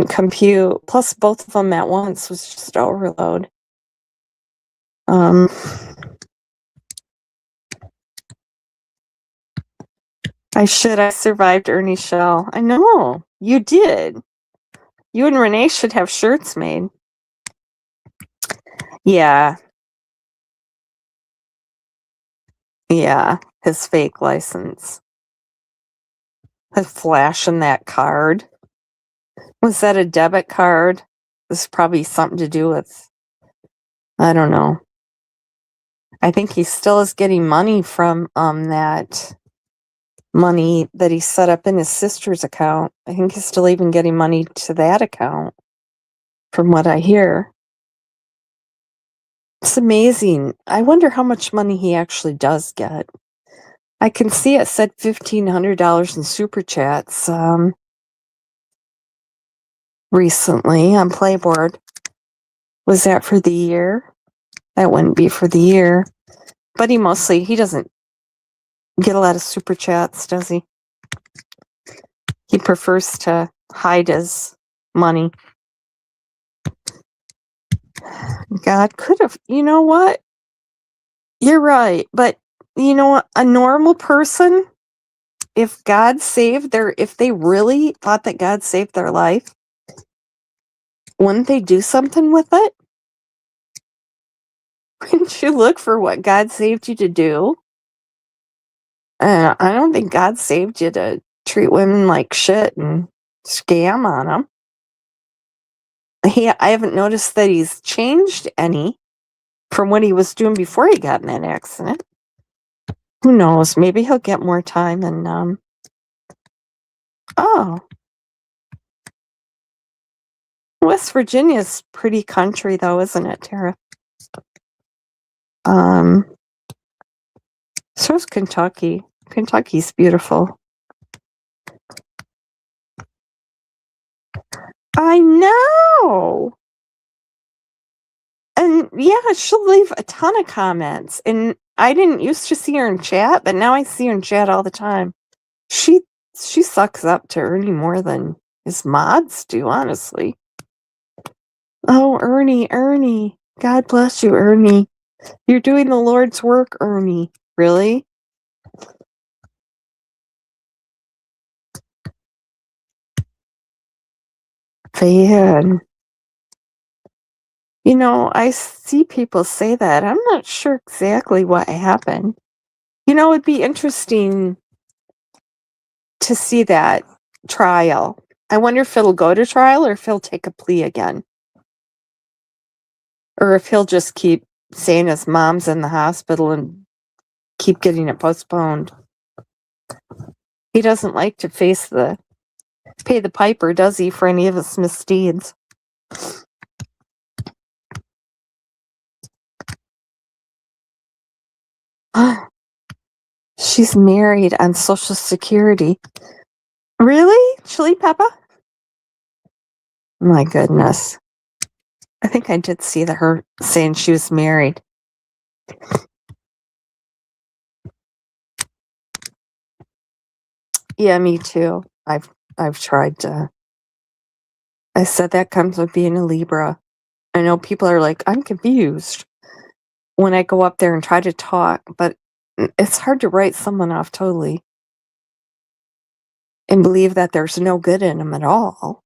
compute. Plus, both of them at once was just overload. I survived Ernie Shell. I know, you did. You and Renee should have shirts made. Yeah. Yeah, his fake license. His flashing that card. Was that a debit card? This is probably something to do with, I don't know. I think he still is getting money from that money that he set up in his sister's account. I think he's still even getting money to that account, from what I hear. It's amazing. I wonder how much money he actually does get. I can see it said $1,500 in super chats recently on Playboard. Was that for the year? That wouldn't be for the year. But he doesn't get a lot of super chats, does he? He prefers to hide his money. God could have, you know what? You're right. But you know what? A normal person, if they really thought that God saved their life, wouldn't they do something with it? Wouldn't you look for what God saved you to do? I don't think God saved you to treat women like shit and scam on them. I haven't noticed that he's changed any from what he was doing before he got in that accident. Who knows? Maybe he'll get more time and oh. West Virginia's pretty country though, isn't it, Tara? So's Kentucky. Kentucky's beautiful. I know. And yeah, she'll leave a ton of comments. And I didn't used to see her in chat, but now I see her in chat all the time. She sucks up to Ernie more than his mods do, honestly. Oh, Ernie. God bless you, Ernie. You're doing the Lord's work, Ernie. Really? Fan. You know, I see people say that. I'm not sure exactly what happened. You know, it'd be interesting to see that trial. I wonder if it'll go to trial or if he'll take a plea again. Or if he'll just keep saying his mom's in the hospital and keep getting it postponed. He doesn't like to pay the piper, does he, for any of his misdeeds? She's married on Social Security. Really? Chili Peppa? My goodness. I think I did see her saying she was married. Yeah, me too. I've tried to. I said that comes with being a Libra. I know people are like, I'm confused when I go up there and try to talk, but it's hard to write someone off totally and believe that there's no good in them at all.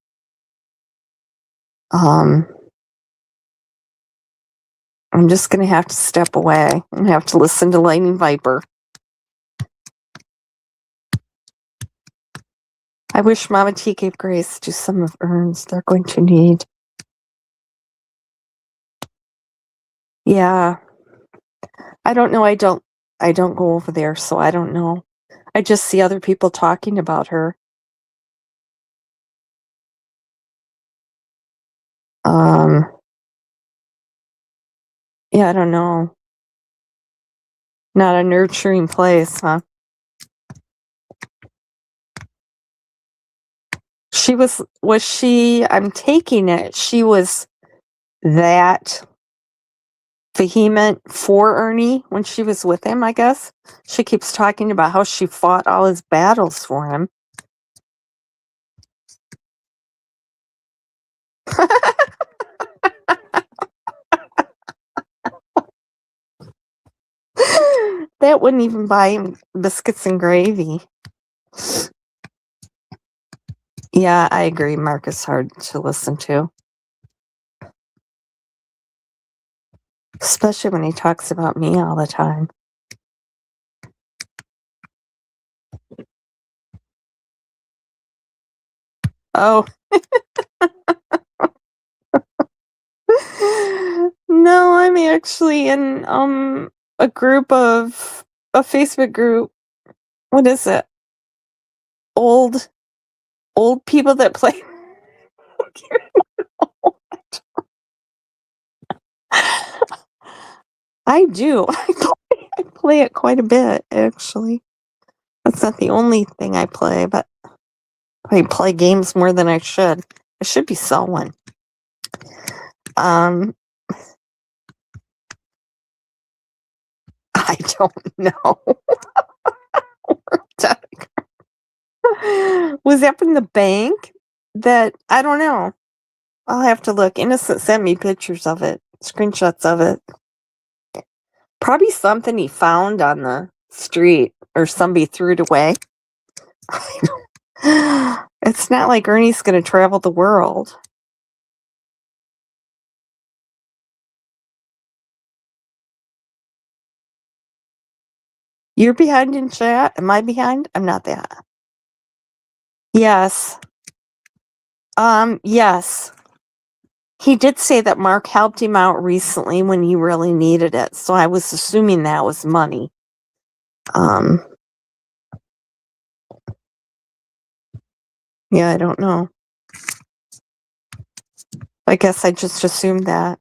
I'm just gonna have to step away and have to listen to Lightning Viper. I wish Mama T gave Grace to some of Ern's they're going to need. Yeah. I don't know. I don't go over there, so I don't know. I just see other people talking about her. Yeah, I don't know. Not a nurturing place, huh? I'm taking it, she was that vehement for Ernie when she was with him, I guess. She keeps talking about how she fought all his battles for him. That wouldn't even buy him biscuits and gravy. Yeah, I agree. Mark is hard to listen to. Especially when he talks about me all the time. Oh. No, I'm actually in a Facebook group. What is it? Old people that play. I do. I play it quite a bit, actually. That's not the only thing I play, but I play games more than I should. I should be sewing. I don't know. Was that from the bank? That I don't know. I'll have to look. Innocent sent me pictures of it, screenshots of it. Probably something he found on the street or somebody threw it away. It's not like Ernie's going to travel the world. You're behind in chat? Am I behind? I'm not that. Yes. Yes. He did say that Mark helped him out recently when he really needed it, so I was assuming that was money. Yeah, I don't know. I guess I just assumed that.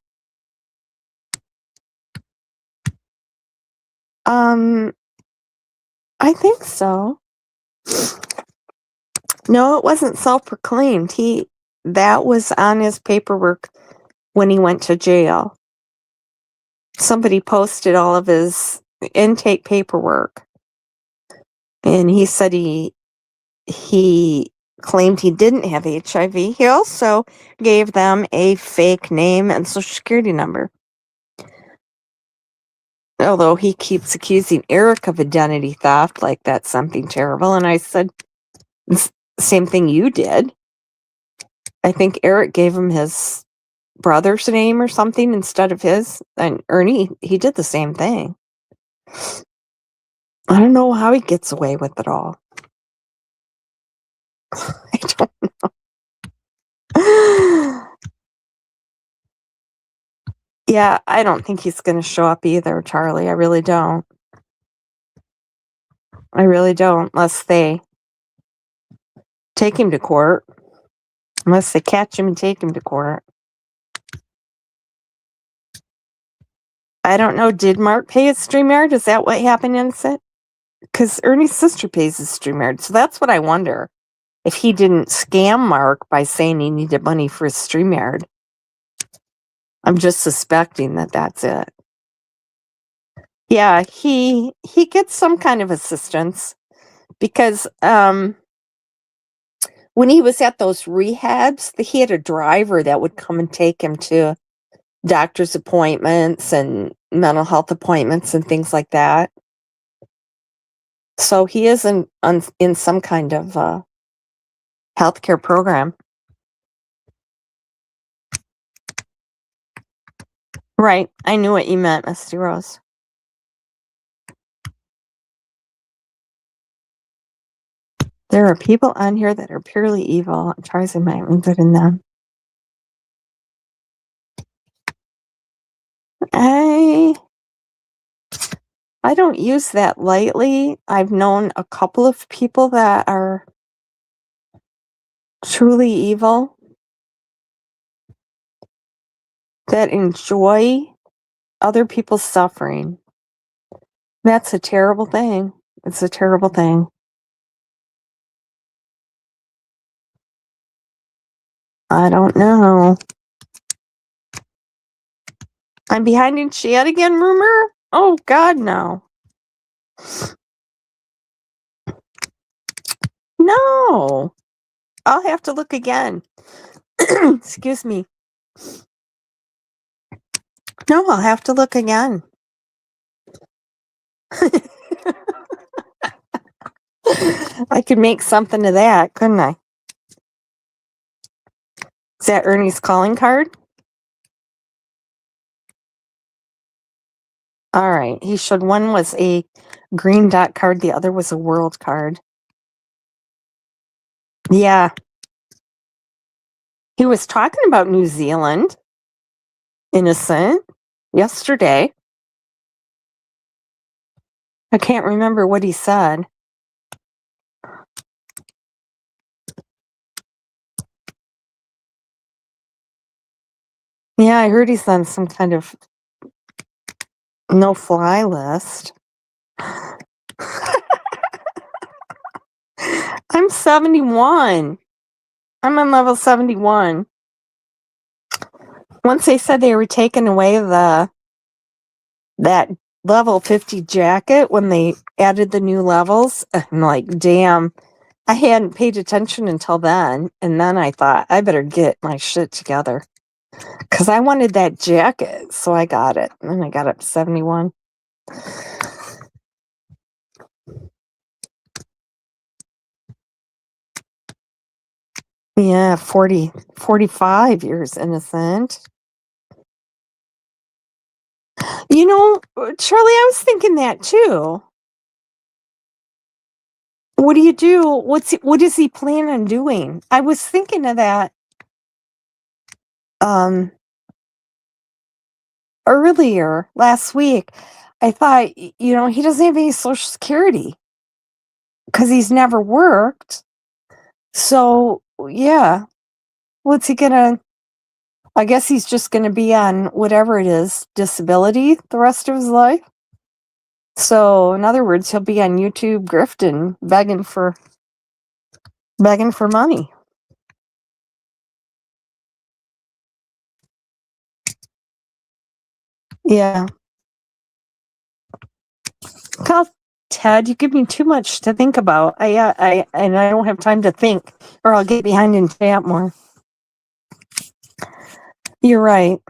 I think so. No, it wasn't self-proclaimed. That was on his paperwork when he went to jail. Somebody posted all of his intake paperwork. And he said he claimed he didn't have HIV. He also gave them a fake name and social security number. Although he keeps accusing Eric of identity theft, like that's something terrible. And I said, same thing you did. I think Eric gave him his brother's name or something instead of his. And Ernie, he did the same thing. I don't know how he gets away with it all. I don't know. Yeah, I don't think he's going to show up either, Charlie. I really don't. I really don't, unless they take him to court. Unless they catch him and take him to court. I don't know. Did Mark pay his StreamYard? Is that what happened, Innocent? Because Ernie's sister pays his StreamYard. So that's what I wonder. If he didn't scam Mark by saying he needed money for his StreamYard. I'm just suspecting that that's it. Yeah, he gets some kind of assistance because when he was at those rehabs, he had a driver that would come and take him to doctor's appointments and mental health appointments and things like that. So he is in some kind of healthcare program. Right. I knew what you meant, Misty Rose. There are people on here that are purely evil. I'm trying to find my good in them. I don't use that lightly. I've known a couple of people that are truly evil, that enjoy other people's suffering. That's a terrible thing. It's a terrible thing. I don't know. I'm behind in chat again, rumor? Oh, God, no. No. I'll have to look again. Excuse me. No, I'll have to look again. I could make something of that, couldn't I? Is that Ernie's calling card? All right. He showed one was a green dot card, the other was a world card. Yeah. He was talking about New Zealand, Innocent, yesterday. I can't remember what he said. Yeah, I heard he's on some kind of no-fly list. I'm 71. I'm on level 71. Once they said they were taking away that level 50 jacket when they added the new levels, I'm like, damn, I hadn't paid attention until then. And then I thought, I better get my shit together. Because I wanted that jacket, so I got it. And then I got up to 71. Yeah, 45 years, Innocent. You know, Charlie, I was thinking that too. What do you do? What does he plan on doing? I was thinking of that earlier last week. I thought, he doesn't have any Social Security because he's never worked. So, yeah, what's he gonna? I guess he's just gonna be on whatever it is, disability the rest of his life. So, in other words, he'll be on YouTube grifting, begging for money. Yeah. Call Ted, you give me too much to think about. I don't have time to think, or I'll get behind in chat more. You're right.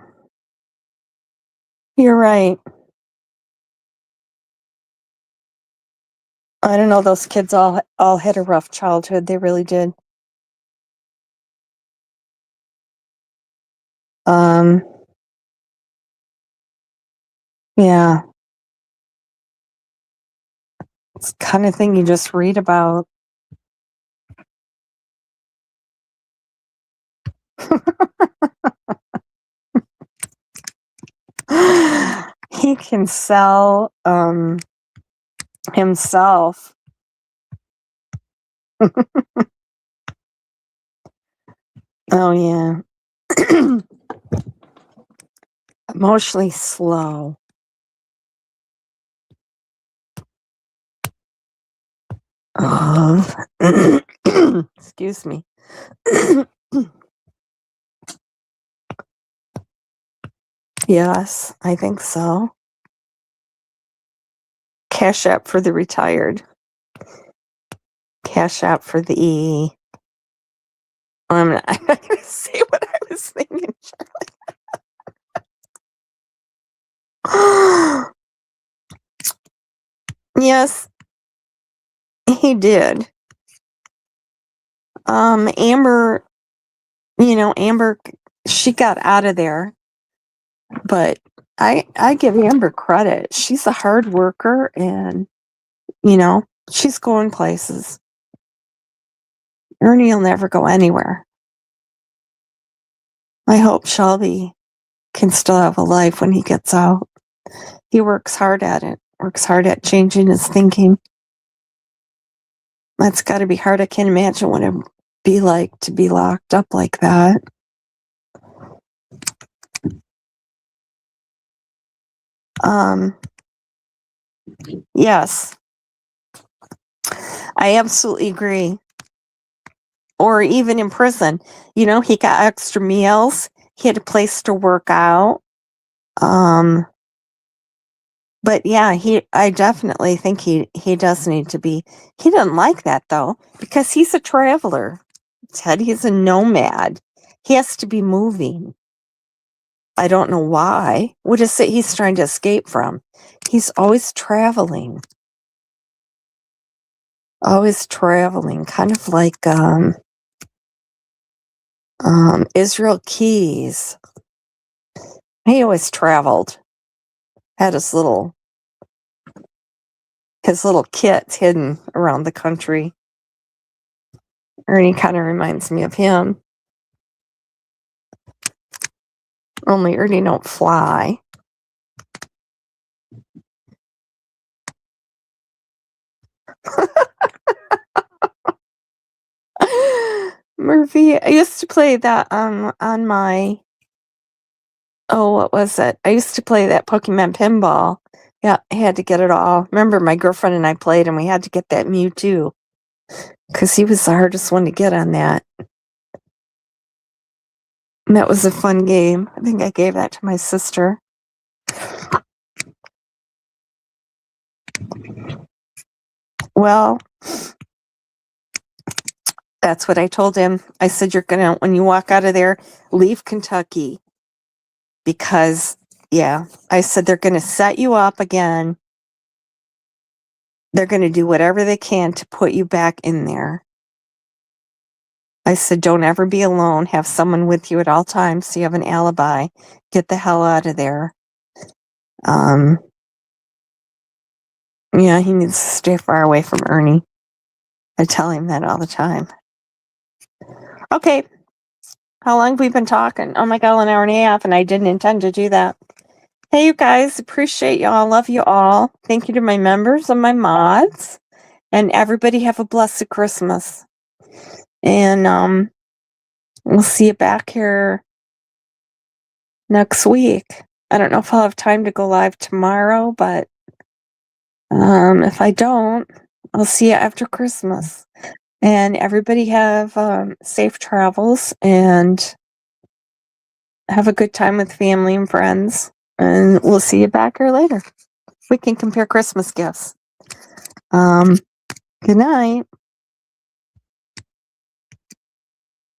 You're right. I don't know. Those kids all had a rough childhood. They really did. Yeah. It's the kind of thing you just read about. He can sell himself. Oh yeah. Emotionally slow. Excuse me. Yes, I think so. Cash App for the retired. Cash App for the E. I'm not going to say what I was thinking, Charlie. Yes, he did. Amber, Amber, she got out of there, but I give Amber credit. She's a hard worker, and she's going places. Ernie will never go anywhere. I hope Shelby can still have a life when he gets out. He works hard at it, works hard at changing his thinking. That's got to be hard. I can't imagine what it'd be like to be locked up like that. Yes, I absolutely agree. Or even in prison, he got extra meals. He had a place to work out. But yeah, I definitely think he does need to be. He doesn't like that though, because he's a traveler. Ted, he's a nomad. He has to be moving. I don't know why. What is it he's trying to escape from? He's always traveling. Always traveling, kind of like Israel Keys. He always traveled. Had his little kits hidden around the country. Ernie kind of reminds me of him. Only Ernie don't fly. Murphy, I used to play that on my, what was it? I used to play that Pokemon pinball. Yeah, I had to get it all. Remember, my girlfriend and I played, and we had to get that Mewtwo because he was the hardest one to get on that. And that was a fun game. I think I gave that to my sister. Well, that's what I told him. I said, when you walk out of there, leave Kentucky. Because, I said, they're going to set you up again. They're going to do whatever they can to put you back in there. I said, don't ever be alone. Have someone with you at all times so you have an alibi. Get the hell out of there. He needs to stay far away from Ernie. I tell him that all the time. Okay. How long have we been talking? Oh my God, an hour and a half, and I didn't intend to do that. Hey, you guys, appreciate y'all. Love you all. Thank you to my members and my mods. And everybody have a blessed Christmas. And we'll see you back here next week. I don't know if I'll have time to go live tomorrow, but if I don't, I'll see you after Christmas. And everybody have safe travels and have a good time with family and friends. And we'll see you back here later. We can compare Christmas gifts. Good night.